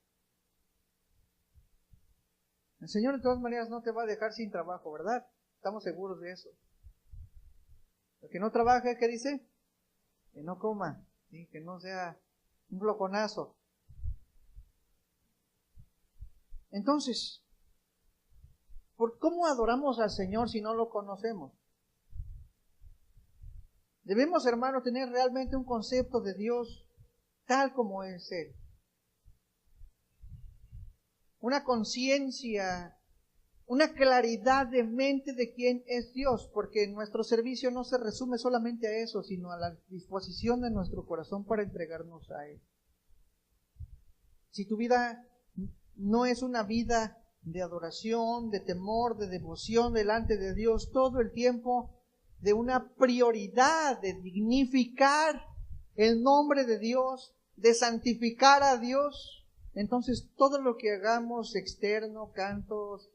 El Señor de todas maneras no te va a dejar sin trabajo, ¿verdad? Estamos seguros de eso. El que no trabaje, ¿qué dice? Que no coma, ¿sí? Que no sea un flojonazo. Entonces, ¿por cómo adoramos al Señor si no lo conocemos? Debemos, hermano, tener realmente un concepto de Dios tal como es Él. Una conciencia, una claridad de mente de quién es Dios, porque nuestro servicio no se resume solamente a eso, sino a la disposición de nuestro corazón para entregarnos a Él. Si tu vida no es una vida de adoración, de temor, de devoción delante de Dios todo el tiempo, de una prioridad de dignificar el nombre de Dios, de santificar a Dios, entonces todo lo que hagamos externo, cantos,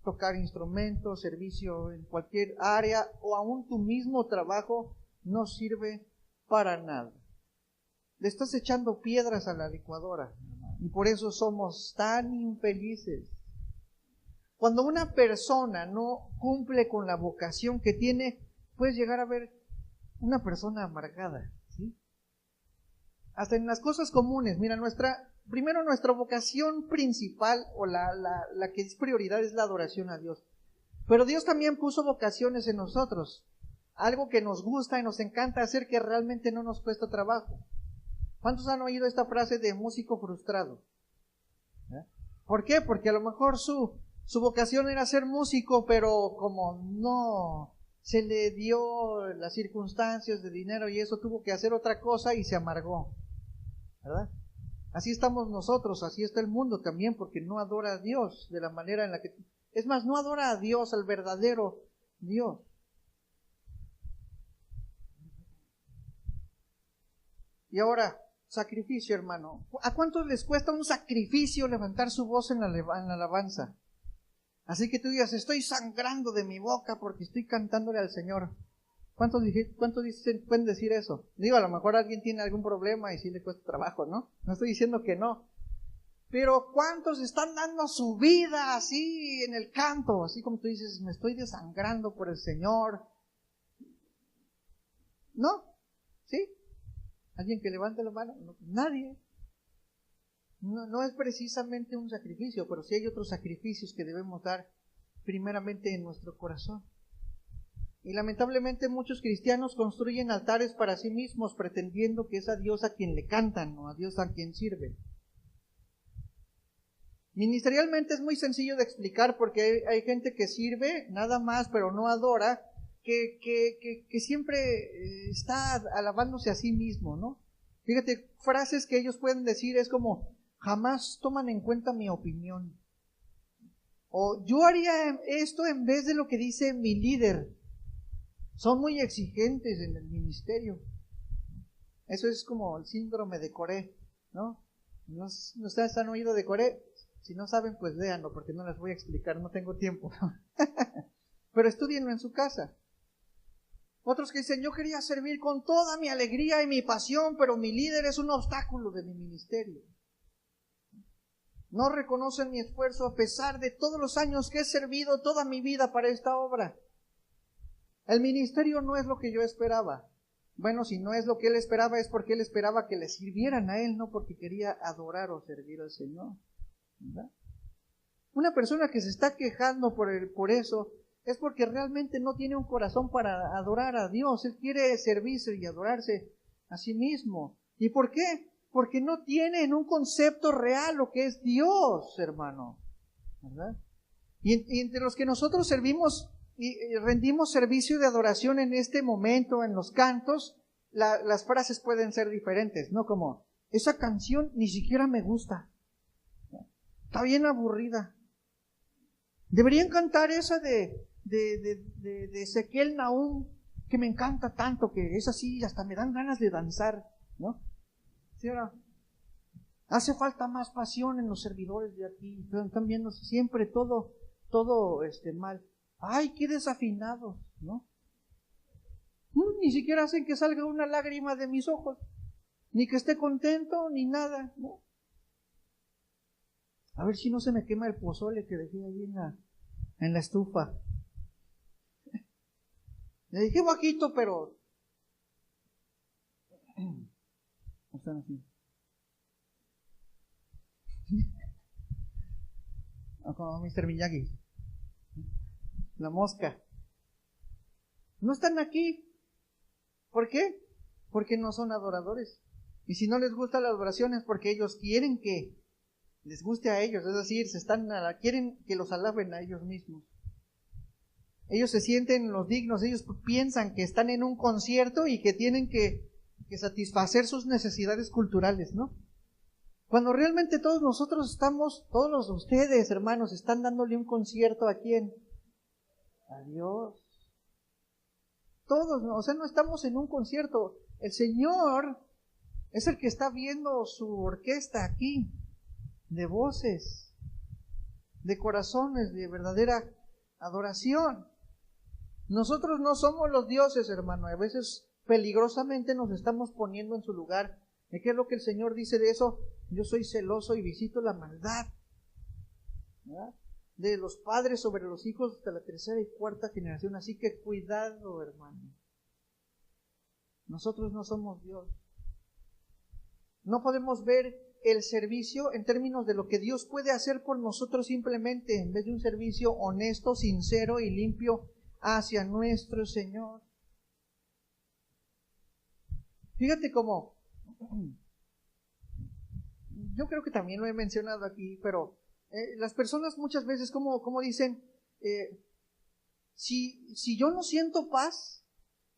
tocar instrumentos, servicio en cualquier área o aún tu mismo trabajo no sirve para nada. Le estás echando piedras a la licuadora y por eso somos tan infelices. Cuando una persona no cumple con la vocación que tiene, puedes llegar a ver una persona amargada, ¿sí? Hasta en las cosas comunes. Mira, primero nuestra vocación principal o la que es prioridad es la adoración a Dios. Pero Dios también puso vocaciones en nosotros. Algo que nos gusta y nos encanta hacer que realmente no nos cuesta trabajo. ¿Cuántos han oído esta frase de músico frustrado? ¿Por qué? Porque a lo mejor su vocación era ser músico, pero como no se le dio las circunstancias de dinero y eso, tuvo que hacer otra cosa y se amargó, ¿verdad? Así estamos nosotros, así está el mundo también, porque no adora a Dios de la manera en la que... Es más, no adora a Dios, al verdadero Dios. Y ahora, sacrificio, hermano. ¿A cuántos les cuesta un sacrificio levantar su voz en la alabanza? Así que tú digas, estoy sangrando de mi boca porque estoy cantándole al Señor. ¿Cuántos pueden decir eso? Digo, a lo mejor alguien tiene algún problema y sí le cuesta trabajo, ¿no? No estoy diciendo que no. Pero ¿cuántos están dando su vida así en el canto? Así como tú dices, me estoy desangrando por el Señor. ¿No? ¿Sí? ¿Alguien que levante la mano? No, nadie. No es precisamente un sacrificio, pero sí hay otros sacrificios que debemos dar primeramente en nuestro corazón. Y lamentablemente muchos cristianos construyen altares para sí mismos, pretendiendo que es a Dios a quien le cantan o a Dios a quien sirven. Ministerialmente es muy sencillo de explicar porque hay gente que sirve nada más, pero no adora, que siempre está alabándose a sí mismo, ¿no? Fíjate, frases que ellos pueden decir es como, jamás toman en cuenta mi opinión. O yo haría esto en vez de lo que dice mi líder. Son muy exigentes en el ministerio. Eso es como el síndrome de Coré, ¿no? ¿No ustedes han oído de Coré? Si no saben, pues léanlo, porque no les voy a explicar, no tengo tiempo. Pero estudienlo en su casa. Otros que dicen, yo quería servir con toda mi alegría y mi pasión, pero mi líder es un obstáculo de mi ministerio. No reconocen mi esfuerzo a pesar de todos los años que he servido toda mi vida para esta obra. El ministerio no es lo que yo esperaba. Bueno, si no es lo que él esperaba, es porque él esperaba que le sirvieran a él, no porque quería adorar o servir al Señor. ¿Verdad? Una persona que se está quejando por eso es porque realmente no tiene un corazón para adorar a Dios. Él quiere servirse y adorarse a sí mismo. ¿Y por qué? Porque no tiene en un concepto real lo que es Dios, hermano. ¿Verdad? Y entre los que nosotros servimos y rendimos servicio de adoración en este momento, en los cantos, las frases pueden ser diferentes, ¿no? Como, esa canción ni siquiera me gusta. Está bien aburrida. Deberían cantar esa de Ezequiel Nahum, que me encanta tanto, que es así, hasta me dan ganas de danzar, ¿no? ¿Sí o no? Hace falta más pasión en los servidores de aquí. Están viendo siempre todo mal. Ay, qué desafinados, ¿no? Ni siquiera hacen que salga una lágrima de mis ojos, ni que esté contento, ni nada, ¿no? A ver si no se me quema el pozole que dejé ahí en la estufa. Le dije bajito, pero no están así. Como Mr. Miyagi. La mosca. No están aquí. ¿Por qué? Porque no son adoradores. Y si no les gusta la adoración es porque ellos quieren que les guste a ellos, es decir, quieren que los alaben a ellos mismos. Ellos se sienten los dignos, ellos piensan que están en un concierto y que tienen que satisfacer sus necesidades culturales, ¿no? Cuando realmente todos nosotros todos los de ustedes, hermanos, están dándole un concierto ¿a quién? A Dios. Todos, o sea, no estamos en un concierto. El Señor es el que está viendo su orquesta aquí, de voces, de corazones, de verdadera adoración. Nosotros no somos los dioses, hermano. A veces peligrosamente nos estamos poniendo en su lugar. ¿Y qué es lo que el Señor dice de eso? Yo soy celoso y visito la maldad, ¿verdad?, de los padres sobre los hijos hasta la tercera y cuarta generación. Así que cuidado, hermano. Nosotros no somos Dios. No podemos ver el servicio en términos de lo que Dios puede hacer por nosotros simplemente, en vez de un servicio honesto, sincero y limpio hacia nuestro Señor. Fíjate cómo, yo creo que también lo he mencionado aquí, pero las personas muchas veces como dicen, si yo no siento paz,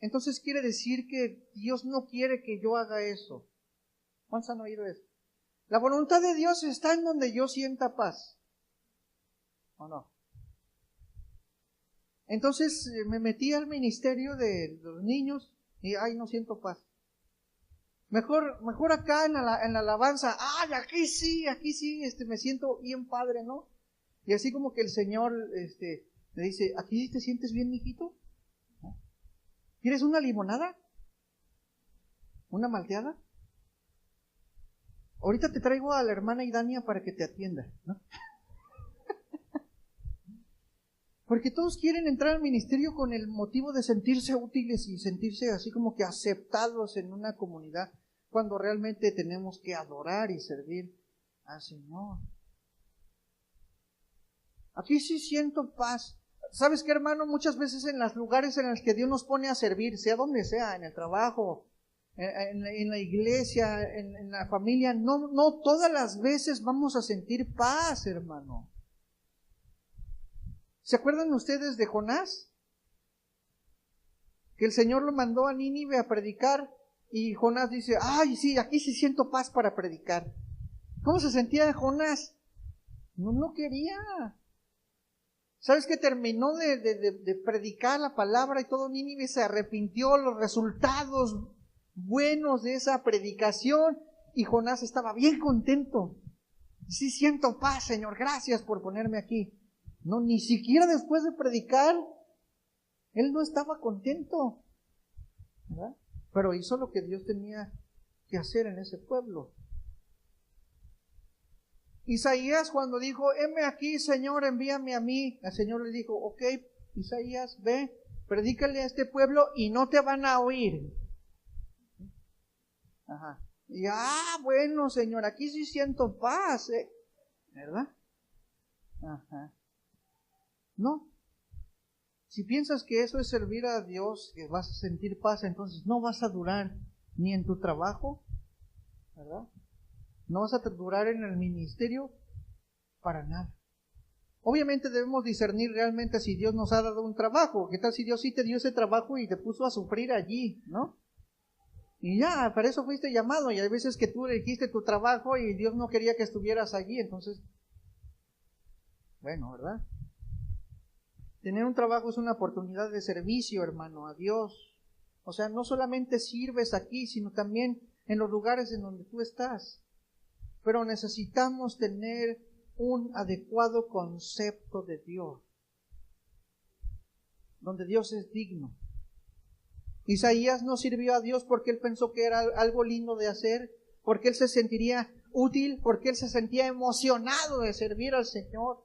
entonces quiere decir que Dios no quiere que yo haga eso. ¿Cuántos han oído eso? La voluntad de Dios está en donde yo sienta paz, ¿o no? Entonces me metí al ministerio de los niños y no siento paz. Mejor acá en la alabanza, aquí sí, me siento bien padre, ¿no? Y así como que el Señor me dice, ¿aquí sí te sientes bien, mijito? ¿No? ¿Quieres una limonada? ¿Una malteada? Ahorita te traigo a la hermana Idania para que te atienda, ¿no? Porque todos quieren entrar al ministerio con el motivo de sentirse útiles y sentirse así como que aceptados en una comunidad, cuando realmente tenemos que adorar y servir al Señor. Aquí sí siento paz. ¿Sabes qué, hermano? Muchas veces en los lugares en los que Dios nos pone a servir, sea donde sea, en el trabajo, en la iglesia, en la familia, no todas las veces vamos a sentir paz, hermano. ¿Se acuerdan ustedes de Jonás? Que el Señor lo mandó a Nínive a predicar y Jonás dice, ay, sí, aquí sí siento paz para predicar. ¿Cómo se sentía Jonás? No quería. ¿Sabes qué? Terminó de predicar la palabra y todo Nínive se arrepintió, los resultados buenos de esa predicación, y Jonás estaba bien contento. Sí siento paz, Señor, gracias por ponerme aquí. No, ni siquiera después de predicar, él no estaba contento, ¿verdad? Pero hizo lo que Dios tenía que hacer en ese pueblo. Isaías, cuando dijo, heme aquí, Señor, envíame a mí, el Señor le dijo, ok, Isaías, ve, predícale a este pueblo y no te van a oír. Ajá. Y bueno, Señor, aquí sí siento paz, ¿verdad? Ajá. No. Si piensas que eso es servir a Dios, que vas a sentir paz, entonces no vas a durar ni en tu trabajo, ¿verdad? No vas a durar en el ministerio para nada. Obviamente debemos discernir realmente si Dios nos ha dado un trabajo. ¿Qué tal si Dios sí te dio ese trabajo y te puso a sufrir allí, ¿no? Y ya, para eso fuiste llamado. Y hay veces que tú elegiste tu trabajo y Dios no quería que estuvieras allí. Entonces, bueno, ¿verdad? Tener un trabajo es una oportunidad de servicio, hermano, a Dios. O sea, no solamente sirves aquí, sino también en los lugares en donde tú estás. Pero necesitamos tener un adecuado concepto de Dios, donde Dios es digno. Isaías no sirvió a Dios porque él pensó que era algo lindo de hacer, porque él se sentiría útil, porque él se sentía emocionado de servir al Señor.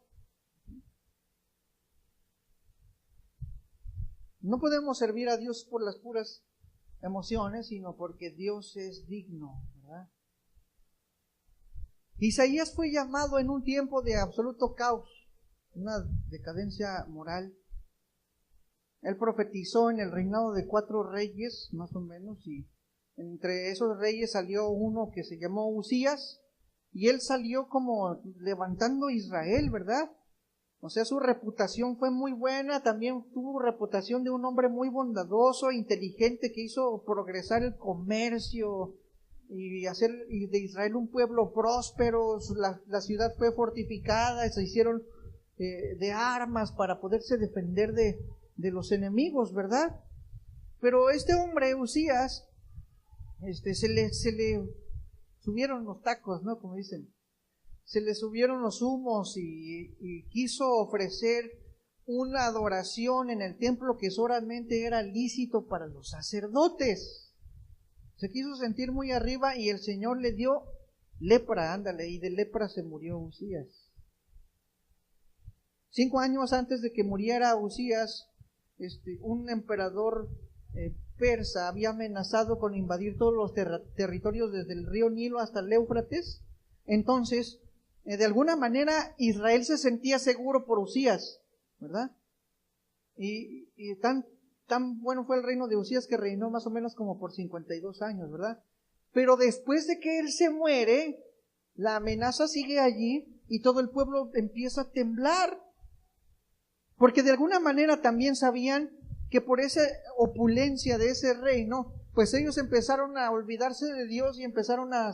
No podemos servir a Dios por las puras emociones, sino porque Dios es digno, ¿verdad? Isaías fue llamado en un tiempo de absoluto caos, una decadencia moral. Él profetizó en el reinado de 4 reyes, más o menos, y entre esos reyes salió uno que se llamó Uzías, y él salió como levantando Israel, ¿verdad? O sea, su reputación fue muy buena, también tuvo reputación de un hombre muy bondadoso, inteligente, que hizo progresar el comercio y hacer de Israel un pueblo próspero. La ciudad fue fortificada, se hicieron de armas para poderse defender de los enemigos, ¿verdad? Pero este hombre, Uzías, se le subieron los tacos, ¿no? Como dicen. Se le subieron los humos y quiso ofrecer una adoración en el templo que solamente era lícito para los sacerdotes. Se quiso sentir muy arriba y el Señor le dio lepra, ándale, y de lepra se murió Uzías. 5 años antes de que muriera Uzías, un emperador persa había amenazado con invadir todos los territorios desde el río Nilo hasta el Éufrates. Entonces, de alguna manera Israel se sentía seguro por Uzías, ¿verdad? Y tan bueno fue el reino de Uzías que reinó más o menos como por 52 años, ¿verdad? Pero después de que él se muere, la amenaza sigue allí y todo el pueblo empieza a temblar. Porque de alguna manera también sabían que por esa opulencia de ese reino, pues ellos empezaron a olvidarse de Dios y empezaron a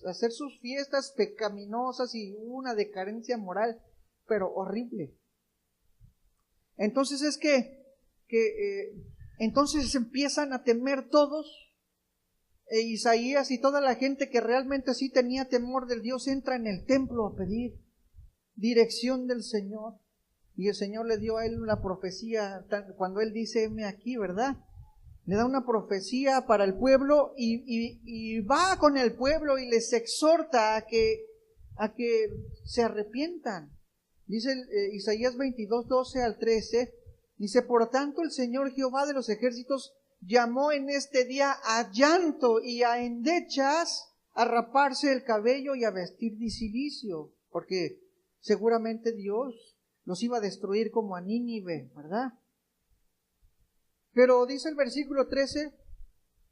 hacer sus fiestas pecaminosas y una decadencia moral, pero horrible. Entonces entonces empiezan a temer todos. Isaías y toda la gente que realmente sí tenía temor del Dios entra en el templo a pedir dirección del Señor. Y el Señor le dio a él una profecía, cuando él dice, heme aquí, ¿verdad? Le da una profecía para el pueblo y va con el pueblo y les exhorta a que se arrepientan. Dice Isaías 22, 12 al 13, dice, por tanto el Señor Jehová de los ejércitos llamó en este día a llanto y a endechas, a raparse el cabello y a vestir de cilicio, porque seguramente Dios los iba a destruir como a Nínive, ¿verdad? Pero dice el versículo 13,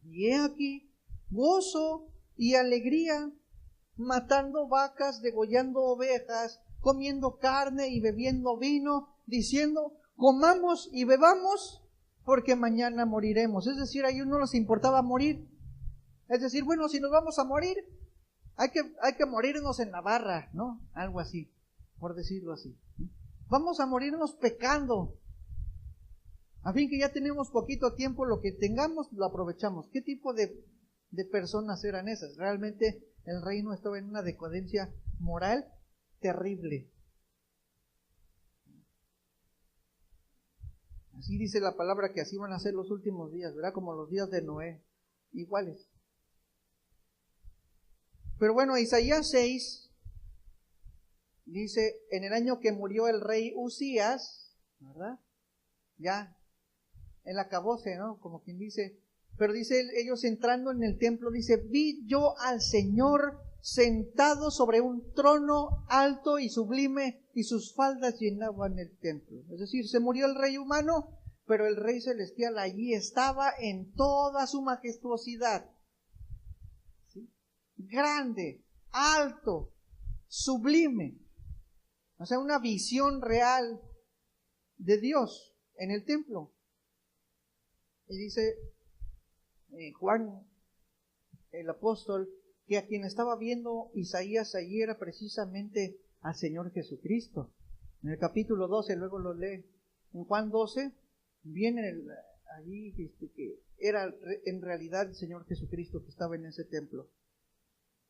y he aquí gozo y alegría, matando vacas, degollando ovejas, comiendo carne y bebiendo vino, diciendo, comamos y bebamos, porque mañana moriremos. Es decir, a ellos no les importaba morir. Es decir, bueno, si nos vamos a morir, hay que morirnos en la barra, ¿no? Algo así, por decirlo así. Vamos a morirnos pecando. A fin que ya tenemos poquito tiempo, lo que tengamos lo aprovechamos. ¿Qué tipo de personas eran esas? Realmente el reino estaba en una decadencia moral terrible. Así dice la palabra que así van a ser los últimos días, ¿verdad? Como los días de Noé, iguales. Pero bueno, Isaías 6 dice, en el año que murió el rey Uzías, ¿verdad? Ya, el acabose, ¿no? Como quien dice, pero dice, ellos entrando en el templo, dice, vi yo al Señor sentado sobre un trono alto y sublime, y sus faldas llenaban el templo. Es decir, se murió el rey humano, pero el rey celestial allí estaba en toda su majestuosidad. ¿Sí? Grande, alto, sublime. O sea, una visión real de Dios en el templo. Y dice Juan, el apóstol, que a quien estaba viendo Isaías allí era precisamente al Señor Jesucristo. En el capítulo 12, luego lo lee. En Juan 12, viene allí que era en realidad el Señor Jesucristo que estaba en ese templo.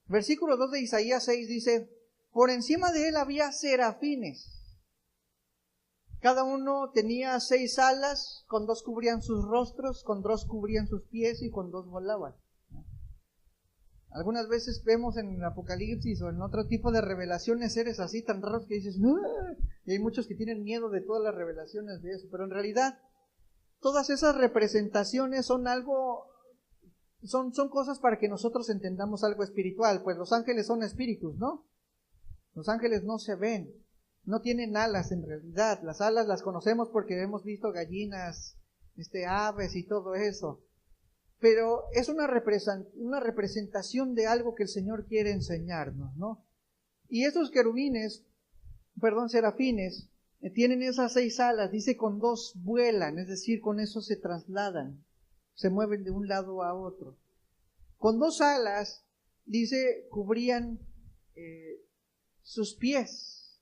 Versículo 2 de Isaías 6 dice, por encima de él había serafines. Cada uno tenía 6 alas, con 2 cubrían sus rostros, con 2 cubrían sus pies y con 2 volaban. Algunas veces vemos en el Apocalipsis o en otro tipo de revelaciones seres así tan raros que dices, ¡ah! Y hay muchos que tienen miedo de todas las revelaciones de eso, pero en realidad todas esas representaciones son algo, son cosas para que nosotros entendamos algo espiritual, pues los ángeles son espíritus, ¿no? Los ángeles no se ven, no tienen alas en realidad. Las alas las conocemos porque hemos visto gallinas, aves y todo eso. Pero es una representación de algo que el Señor quiere enseñarnos, ¿no? Y estos serafines, tienen esas 6 alas, dice con 2 vuelan, es decir, con eso se trasladan, se mueven de un lado a otro. Con 2 alas, dice, cubrían sus pies.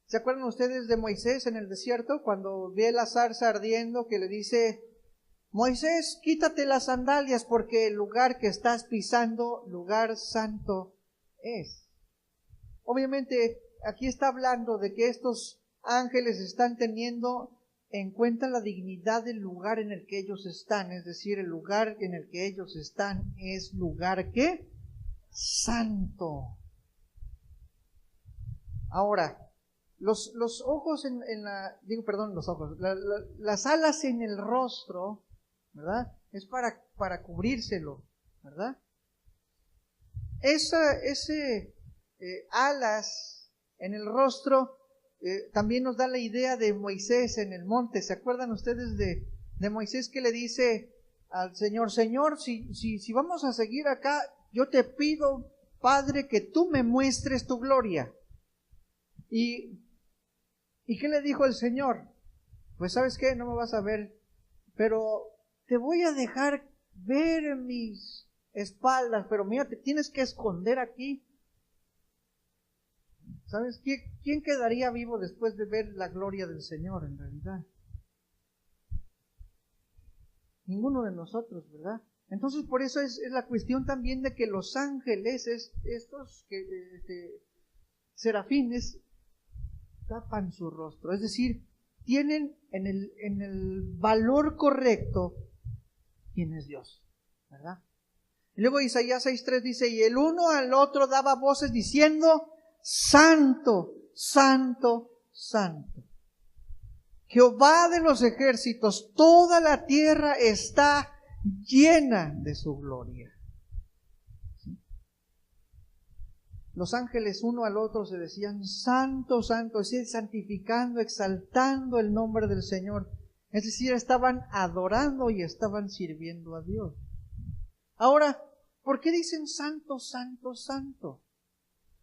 ¿Se acuerdan ustedes de Moisés en el desierto? Cuando ve la zarza ardiendo, que le dice, Moisés, quítate las sandalias porque el lugar que estás pisando, lugar santo es. Obviamente, aquí está hablando de que estos ángeles están teniendo en cuenta la dignidad del lugar en el que ellos están. Es decir, el lugar en el que ellos están es lugar, ¿qué? Santo. Ahora, los ojos las alas en el rostro, ¿verdad? Es para cubrírselo, ¿verdad? Alas en el rostro también nos da la idea de Moisés en el monte. ¿Se acuerdan ustedes de Moisés que le dice al Señor, Señor, si vamos a seguir acá, yo te pido, Padre, que tú me muestres tu gloria? ¿Y qué le dijo el Señor? Pues ¿sabes qué? No me vas a ver, pero te voy a dejar ver mis espaldas, pero mira, te tienes que esconder aquí. ¿Sabes? ¿Quién quedaría vivo después de ver la gloria del Señor en realidad? Ninguno de nosotros, ¿verdad? Entonces por eso es la cuestión también de que los ángeles, estos serafines, tapan su rostro, es decir, tienen en el valor correcto quién es Dios, ¿verdad? Y luego Isaías 6:3 dice, y el uno al otro daba voces diciendo, Santo, Santo, Santo, Jehová de los ejércitos, toda la tierra está llena de su gloria. ¿Sí? los ángeles uno al otro se decían, santo, santo, es decir, santificando, exaltando el nombre del Señor. Es decir, estaban adorando y estaban sirviendo a Dios. Ahora, ¿por qué dicen santo, santo, santo?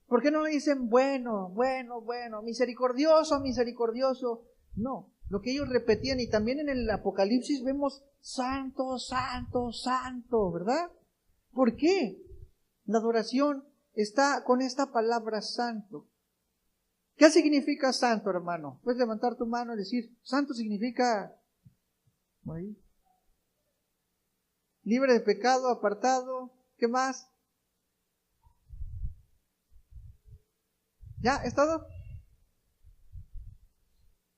¿Por qué no le dicen bueno, bueno, bueno, misericordioso, misericordioso? No, lo que ellos repetían, y también en el Apocalipsis vemos santo, santo, santo, ¿verdad? ¿Por qué? La adoración está con esta palabra santo. ¿Qué significa santo, hermano? Puedes levantar tu mano y decir, santo significa ahí, libre de pecado, apartado. ¿Qué más? ¿Ya? ¿Es todo?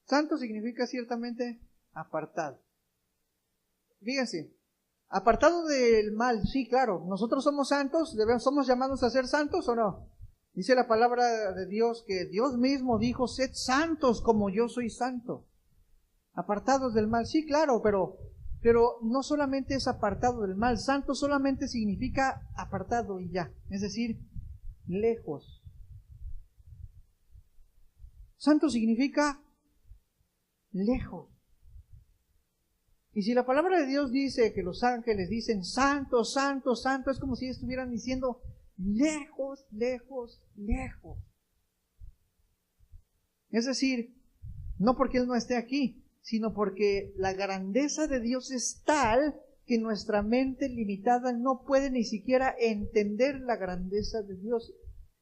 Santo significa ciertamente apartado. Fíjense, apartado del mal, sí, claro. Nosotros somos santos, somos llamados a ser santos o no. Dice la palabra de Dios que Dios mismo dijo, sed santos como yo soy santo. Apartados del mal, sí, claro, pero no solamente es apartado del mal. Santo solamente significa apartado y ya, es decir, lejos. Santo significa lejos. Y si la palabra de Dios dice que los ángeles dicen santo, santo, santo, es como si estuvieran diciendo lejos, lejos, lejos. Es decir, no porque Él no esté aquí, sino porque la grandeza de Dios es tal que nuestra mente limitada no puede ni siquiera entender la grandeza de Dios.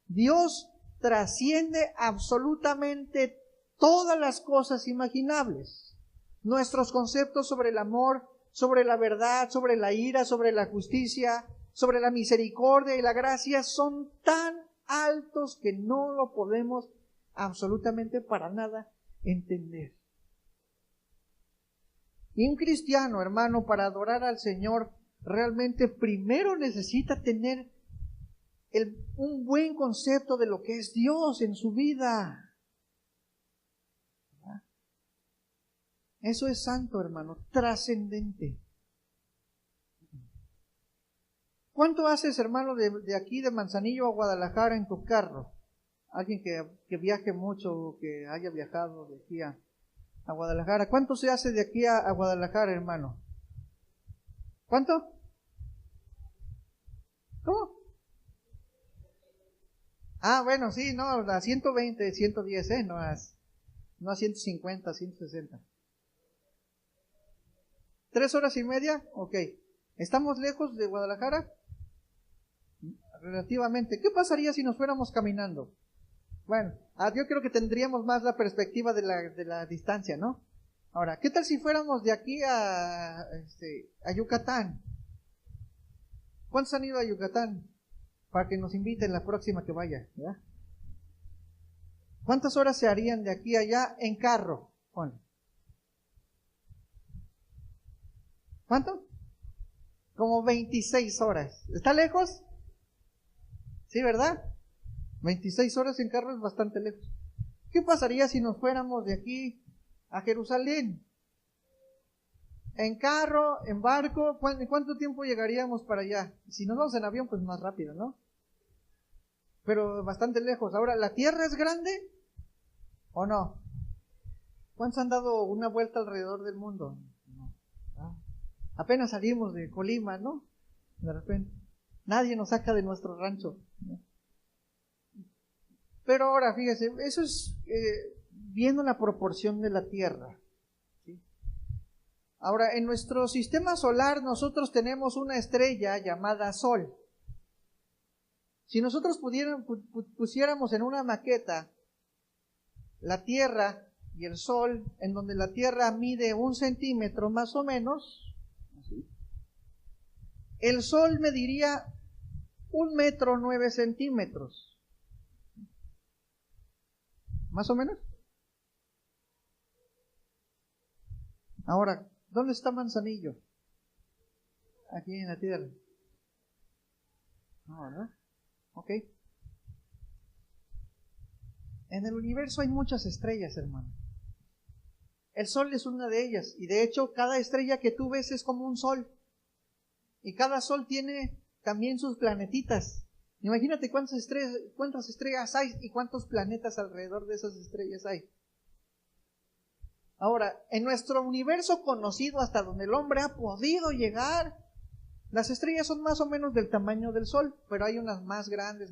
Dios trasciende absolutamente todas las cosas imaginables. Nuestros conceptos sobre el amor, sobre la verdad, sobre la ira, sobre la justicia, sobre la misericordia y la gracia son tan altos que no lo podemos absolutamente para nada entender. Y un cristiano, hermano, para adorar al Señor, realmente primero necesita tener un buen concepto de lo que es Dios en su vida. Eso es santo, hermano, trascendente. ¿Cuánto haces, hermano, de aquí de Manzanillo a Guadalajara en tu carro? Alguien que viaje mucho o que haya viajado de aquí a Guadalajara. ¿Cuánto se hace de aquí a Guadalajara, hermano? ¿Cuánto? ¿Cómo? Ah, bueno, sí, no, a 120, 110, no a 150, 160. 3 horas y media, ok. ¿Estamos lejos de Guadalajara? Relativamente. ¿Qué pasaría si nos fuéramos caminando? Bueno, yo creo que tendríamos más la perspectiva de la distancia, ¿no? Ahora, ¿qué tal si fuéramos de aquí a Yucatán? ¿Cuántos han ido a Yucatán? Para que nos inviten la próxima que vaya, ¿verdad? ¿Cuántas horas se harían de aquí a allá en carro? Bueno. ¿Cuánto? Como 26 horas. ¿Está lejos? Sí, ¿verdad? 26 horas en carro es bastante lejos. ¿Qué pasaría si nos fuéramos de aquí a Jerusalén? En carro, en barco, ¿en cuánto tiempo llegaríamos para allá? Si nos vamos en avión, pues más rápido, ¿no? Pero bastante lejos. Ahora, ¿la Tierra es grande o no? ¿Cuántos han dado una vuelta alrededor del mundo? No. Apenas salimos de Colima, ¿no? De repente. Nadie nos saca de nuestro rancho, ¿no? Pero ahora, fíjese, eso es viendo la proporción de la Tierra. ¿Sí? Ahora, en nuestro sistema solar nosotros tenemos una estrella llamada Sol. Si nosotros pusiéramos en una maqueta la Tierra y el Sol, en donde la Tierra mide 1 centímetro más o menos, ¿sí? El Sol mediría 1 metro 9 centímetros. ¿Más o menos? Ahora, ¿dónde está Manzanillo? Aquí en la Tierra. No, ¿verdad? Ok. En el universo hay muchas estrellas, hermano. El Sol es una de ellas. Y de hecho, cada estrella que tú ves es como un sol. Y cada sol tiene también sus planetitas. Imagínate cuántas estrellas hay y cuántos planetas alrededor de esas estrellas hay. Ahora, en nuestro universo conocido hasta donde el hombre ha podido llegar, las estrellas son más o menos del tamaño del Sol, pero hay unas más grandes,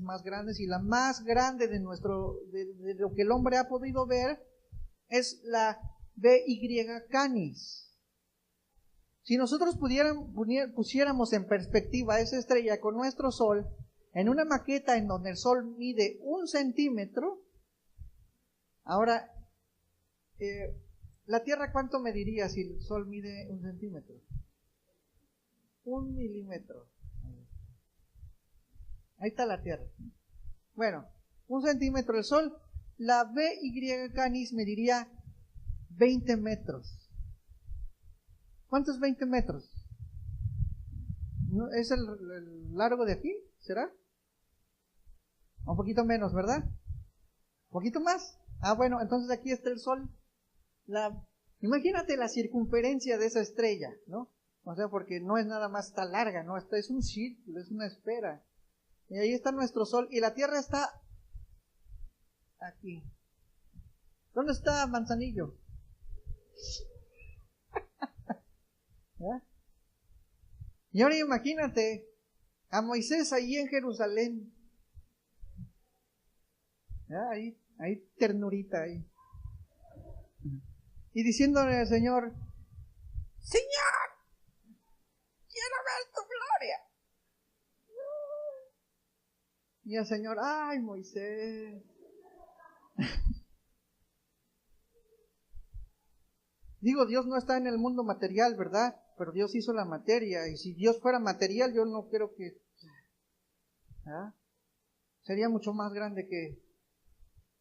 y la más grande de lo que el hombre ha podido ver es la BY Canis. Si nosotros pusiéramos en perspectiva esa estrella con nuestro Sol, en una maqueta en donde el Sol mide 1 centímetro, ahora, ¿la Tierra cuánto mediría si el Sol mide 1 centímetro? 1 milímetro. Ahí está la Tierra. Bueno, 1 centímetro el Sol. La BY Canis mediría 20 metros. ¿Cuánto es 20 metros? ¿Es el largo de aquí? ¿Será? Un poquito menos, ¿verdad? ¿Un poquito más? Ah, bueno, entonces aquí está el Sol. Imagínate la circunferencia de esa estrella, ¿no? O sea, porque no es nada más, está larga, ¿no? Es un círculo, es una esfera. Y ahí está nuestro Sol. Y la Tierra está aquí. ¿Dónde está Manzanillo? ¿Ya? Y ahora imagínate a Moisés ahí en Jerusalén. ¿Ya? Ahí ternurita ahí. Y diciéndole al Señor, Señor, quiero ver tu gloria. Y el Señor, ay, Moisés. Digo, Dios no está en el mundo material, ¿verdad? Pero Dios hizo la materia. Y si Dios fuera material, yo no creo que... ¿ah? Sería mucho más grande que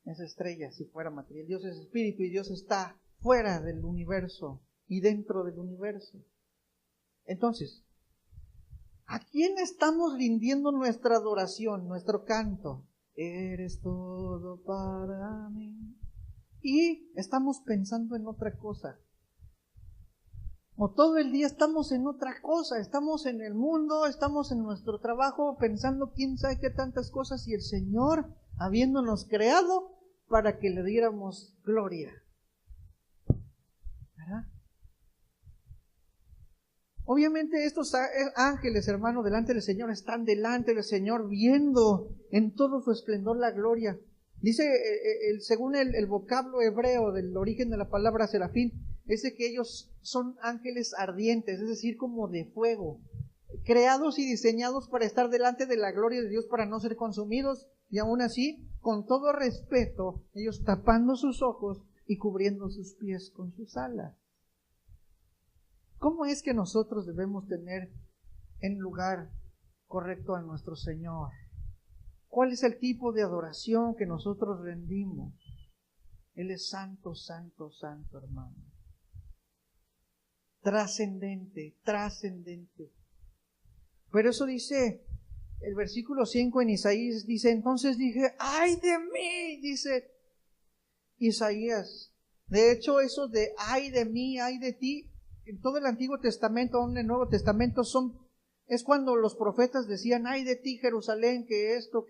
esa estrella si fuera material. Dios es espíritu y Dios está fuera del universo y dentro del universo. Entonces, ¿a quién estamos rindiendo nuestra adoración, nuestro canto? Eres todo para mí. Y estamos pensando en otra cosa. O todo el día estamos en otra cosa, estamos en el mundo, estamos en nuestro trabajo pensando quién sabe qué tantas cosas y el Señor habiéndonos creado para que le diéramos gloria. ¿Verdad? Obviamente estos ángeles, hermano, delante del Señor, están delante del Señor viendo en todo su esplendor la gloria. Dice, según el vocablo hebreo del origen de la palabra serafín, es de que ellos son ángeles ardientes, es decir, como de fuego, creados y diseñados para estar delante de la gloria de Dios, para no ser consumidos, y aún así, con todo respeto, ellos tapando sus ojos y cubriendo sus pies con sus alas. ¿Cómo es que nosotros debemos tener en lugar correcto a nuestro Señor? ¿Cuál es el tipo de adoración que nosotros rendimos? Él es santo, santo, santo, hermano. Trascendente, trascendente. Pero eso dice el versículo 5 en Isaías, dice, entonces dije, ¡ay de mí! Dice Isaías. De hecho, eso de ¡ay de mí, ay de ti! En todo el Antiguo Testamento, aún en el Nuevo Testamento, es cuando los profetas decían, ¡ay de ti, Jerusalén, que esto,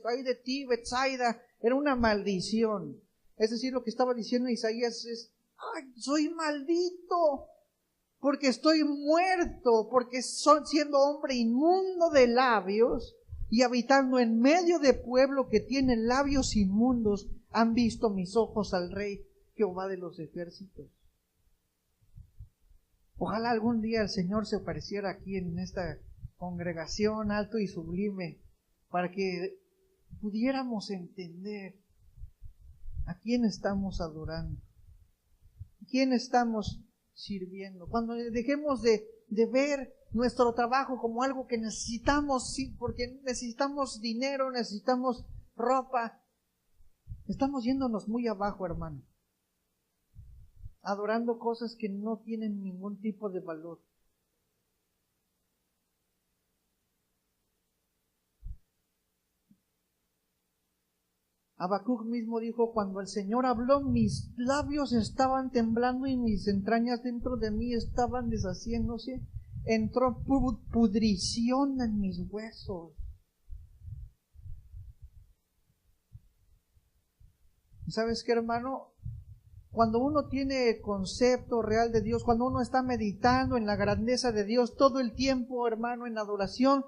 ¡ay de ti, Betsaida! Era una maldición. Es decir, lo que estaba diciendo Isaías es, ¡ay, soy maldito! Porque estoy muerto, porque siendo hombre inmundo de labios y habitando en medio de pueblo que tiene labios inmundos, han visto mis ojos al Rey Jehová de los ejércitos. Ojalá algún día el Señor se apareciera aquí en esta congregación alto y sublime para que pudiéramos entender a quién estamos adorando, a quién estamos sirviendo. Cuando dejemos de ver nuestro trabajo como algo que necesitamos, sí, porque necesitamos dinero, necesitamos ropa, estamos yéndonos muy abajo, hermano, adorando cosas que no tienen ningún tipo de valor. Habacuc mismo dijo, cuando el Señor habló, mis labios estaban temblando y mis entrañas dentro de mí estaban deshaciéndose. Entró pudrición en mis huesos. ¿Sabes qué, hermano? Cuando uno tiene el concepto real de Dios, cuando uno está meditando en la grandeza de Dios todo el tiempo, hermano, en adoración,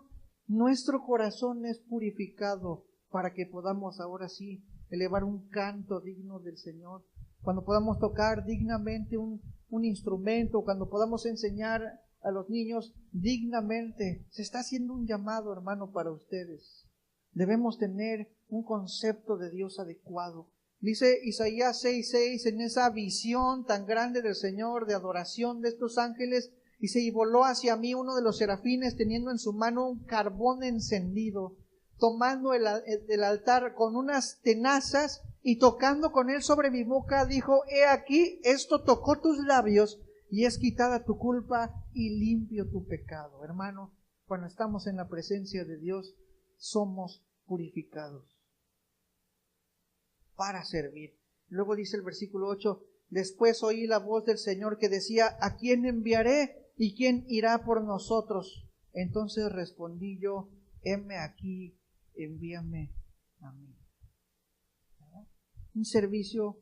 nuestro corazón es purificado para que podamos ahora sí elevar un canto digno del Señor. Cuando podamos tocar dignamente un instrumento, cuando podamos enseñar a los niños dignamente. Se está haciendo un llamado, hermano, para ustedes. Debemos tener un concepto de Dios adecuado. Dice Isaías 6:6, en esa visión tan grande del Señor, de adoración de estos ángeles, dice, y voló hacia mí uno de los serafines teniendo en su mano un carbón encendido, tomando el altar con unas tenazas y tocando con él sobre mi boca, dijo, he aquí, esto tocó tus labios y es quitada tu culpa y limpio tu pecado. Hermano, cuando estamos en la presencia de Dios, somos purificados para servir. Luego dice el versículo 8, después oí la voz del Señor que decía, ¿a quién enviaré y quién irá por nosotros? Entonces respondí yo, heme aquí, envíame a mí. Un servicio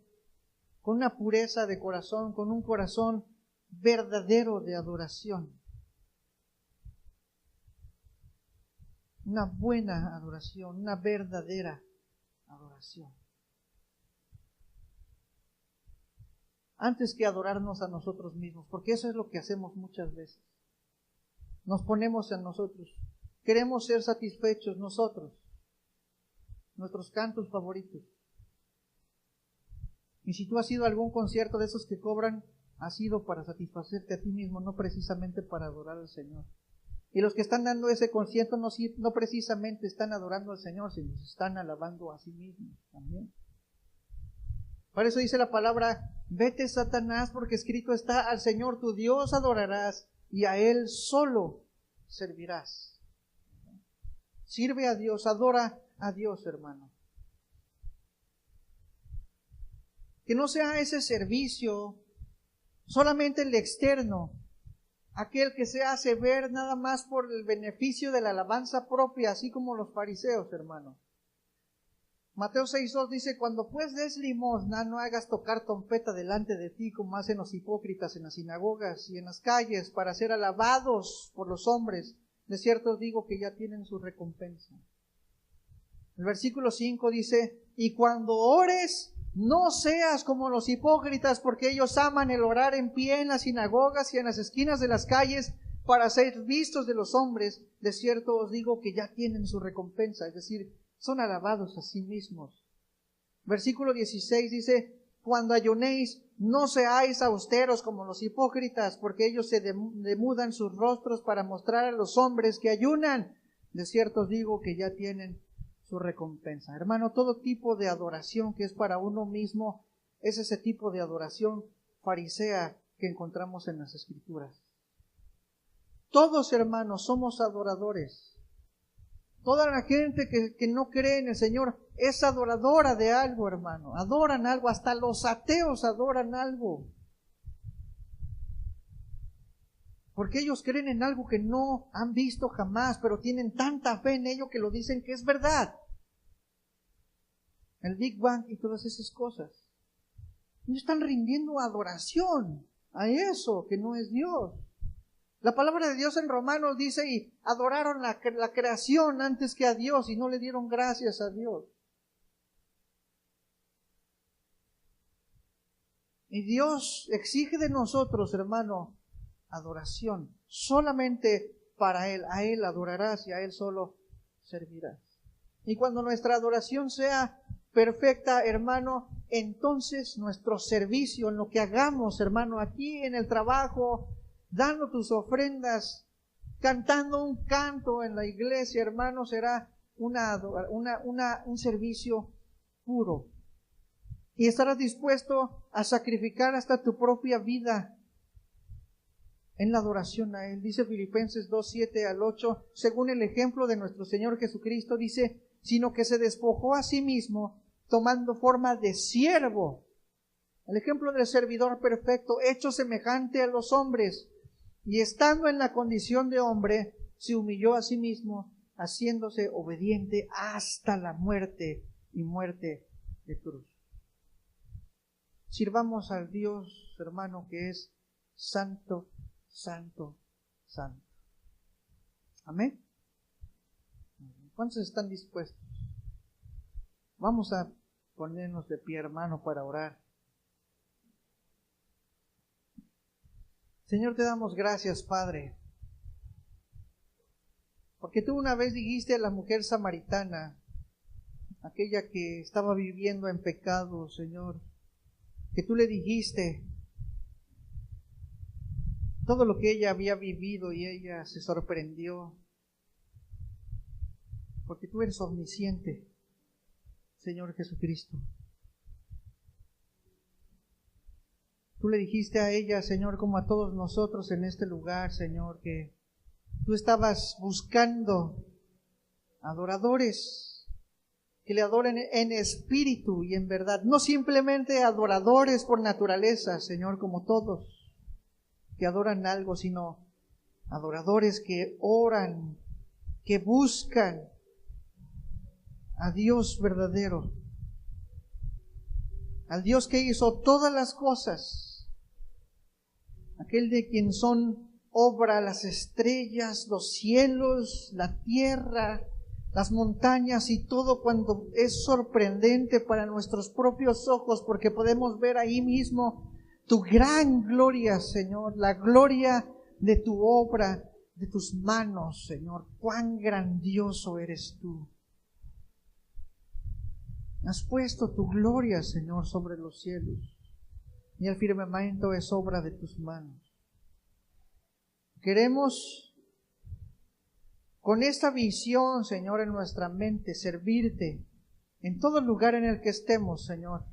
con una pureza de corazón, con un corazón verdadero de adoración. Una buena adoración, una verdadera adoración. Antes que adorarnos a nosotros mismos, porque eso es lo que hacemos muchas veces. Nos ponemos en nosotros. Queremos ser satisfechos nosotros. Nuestros cantos favoritos. Y si tú has ido a algún concierto de esos que cobran, ha sido para satisfacerte a ti mismo, no precisamente para adorar al Señor. Y los que están dando ese concierto no precisamente están adorando al Señor, sino se están alabando a sí mismos también. Por eso dice la palabra, vete Satanás, porque escrito está, al Señor tu Dios adorarás y a Él solo servirás. Sirve a Dios, adora a Dios, hermano. Que no sea ese servicio solamente el externo, aquel que se hace ver nada más por el beneficio de la alabanza propia, así como los fariseos, hermano. Mateo 6:2 dice, cuando pues des limosna, no hagas tocar trompeta delante de ti, como hacen los hipócritas en las sinagogas y en las calles, para ser alabados por los hombres. De cierto os digo que ya tienen su recompensa. El versículo 5 dice, y cuando ores, no seas como los hipócritas, porque ellos aman el orar en pie en las sinagogas y en las esquinas de las calles para ser vistos de los hombres. De cierto os digo que ya tienen su recompensa, es decir, son alabados a sí mismos. Versículo 16 dice, cuando ayunéis, no seáis austeros como los hipócritas, porque ellos se demudan sus rostros para mostrar a los hombres que ayunan. De cierto os digo que ya tienen su recompensa. Hermano, todo tipo de adoración que es para uno mismo es ese tipo de adoración farisea que encontramos en las Escrituras. Todos, hermanos, somos adoradores. Toda la gente que no cree en el Señor es adoradora de algo, hermano. Adoran algo, hasta los ateos adoran algo. Porque ellos creen en algo que no han visto jamás, pero tienen tanta fe en ello que lo dicen que es verdad. El Big Bang y todas esas cosas. Ellos están rindiendo adoración a eso que no es Dios. La palabra de Dios en Romanos dice, y adoraron la creación antes que a Dios y no le dieron gracias a Dios. Y Dios exige de nosotros, hermano, adoración, solamente para Él. A Él adorarás y a Él solo servirás. Y cuando nuestra adoración sea perfecta, hermano, entonces nuestro servicio, en lo que hagamos, hermano, aquí en el trabajo, dando tus ofrendas, cantando un canto en la iglesia, hermano, será un servicio puro. Y estarás dispuesto a sacrificar hasta tu propia vida en la adoración a Él. Dice Filipenses 2:7-8, según el ejemplo de nuestro Señor Jesucristo, dice, sino que se despojó a sí mismo, tomando forma de siervo. El ejemplo del servidor perfecto, hecho semejante a los hombres, y estando en la condición de hombre, se humilló a sí mismo, haciéndose obediente hasta la muerte y muerte de cruz. sirvamos al Dios, hermano, que es santo, santo, santo. Amén. ¿Cuántos están dispuestos? Vamos a ponernos de pie, hermano, para orar. Señor, te damos gracias, Padre, porque tú una vez dijiste a la mujer samaritana, aquella que estaba viviendo en pecado, Señor, que tú le dijiste todo lo que ella había vivido y ella se sorprendió, porque tú eres omnisciente, Señor Jesucristo. Tú le dijiste a ella, Señor, como a todos nosotros en este lugar, Señor, que tú estabas buscando adoradores que le adoren en espíritu y en verdad, no simplemente adoradores por naturaleza, Señor, como todos que adoran algo, sino adoradores que oran, que buscan a Dios verdadero, al Dios que hizo todas las cosas, aquel de quien son obra las estrellas, los cielos, la tierra, las montañas y todo cuanto es sorprendente para nuestros propios ojos, porque podemos ver ahí mismo tu gran gloria, Señor, la gloria de tu obra, de tus manos, Señor. Cuán grandioso eres tú. Has puesto tu gloria, Señor, sobre los cielos, y el firmamento es obra de tus manos. Queremos, con esta visión, Señor, en nuestra mente, servirte en todo lugar en el que estemos, Señor.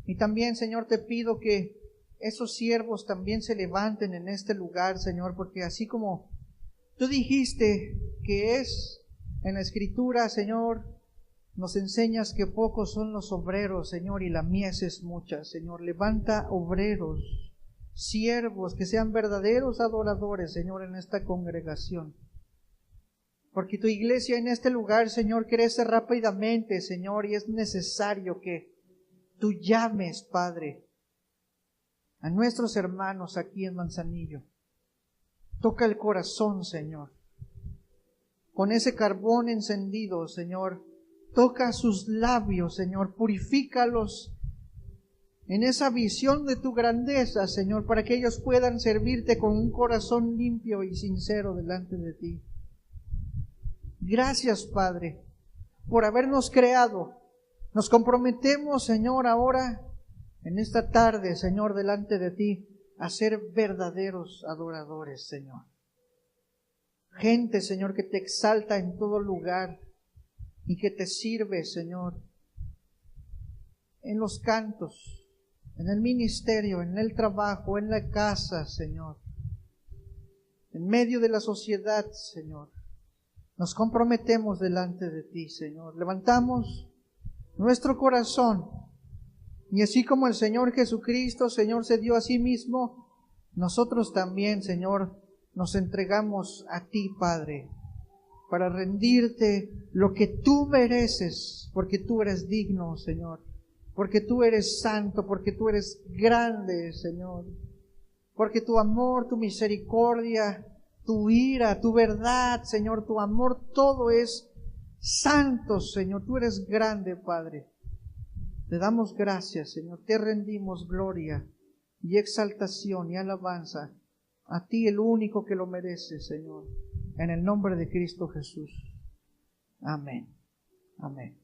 Y también, Señor, te pido que esos siervos también se levanten en este lugar, Señor, porque así como tú dijiste que es en la Escritura, Señor, nos enseñas que pocos son los obreros, Señor, y la mies es mucha, Señor. Levanta obreros, siervos, que sean verdaderos adoradores, Señor, en esta congregación. Porque tu iglesia en este lugar, Señor, crece rápidamente, Señor, y es necesario que tú llames, Padre, a nuestros hermanos aquí en Manzanillo. Toca el corazón, Señor. Con ese carbón encendido, Señor, toca sus labios, Señor, purifícalos en esa visión de tu grandeza, Señor, para que ellos puedan servirte con un corazón limpio y sincero delante de ti. Gracias, Padre, por habernos creado. Nos comprometemos, Señor, ahora, en esta tarde, Señor, delante de ti, a ser verdaderos adoradores, Señor. Gente, Señor, que te exalta en todo lugar y que te sirve, Señor, en los cantos, en el ministerio, en el trabajo, en la casa, Señor, en medio de la sociedad, Señor. Nos comprometemos delante de ti, Señor. Levantamos nuestro corazón y así como el Señor Jesucristo, Señor, se dio a sí mismo, nosotros también, Señor, nos entregamos a ti, Padre, para rendirte lo que tú mereces, porque tú eres digno, Señor, porque tú eres santo, porque tú eres grande, Señor, porque tu amor, tu misericordia, tu ira, tu verdad, Señor, tu amor, todo es santo, Señor. Tú eres grande, Padre. Te damos gracias, Señor. Te rendimos gloria y exaltación y alabanza a ti, el único que lo merece, Señor. En el nombre de Cristo Jesús. Amén. Amén.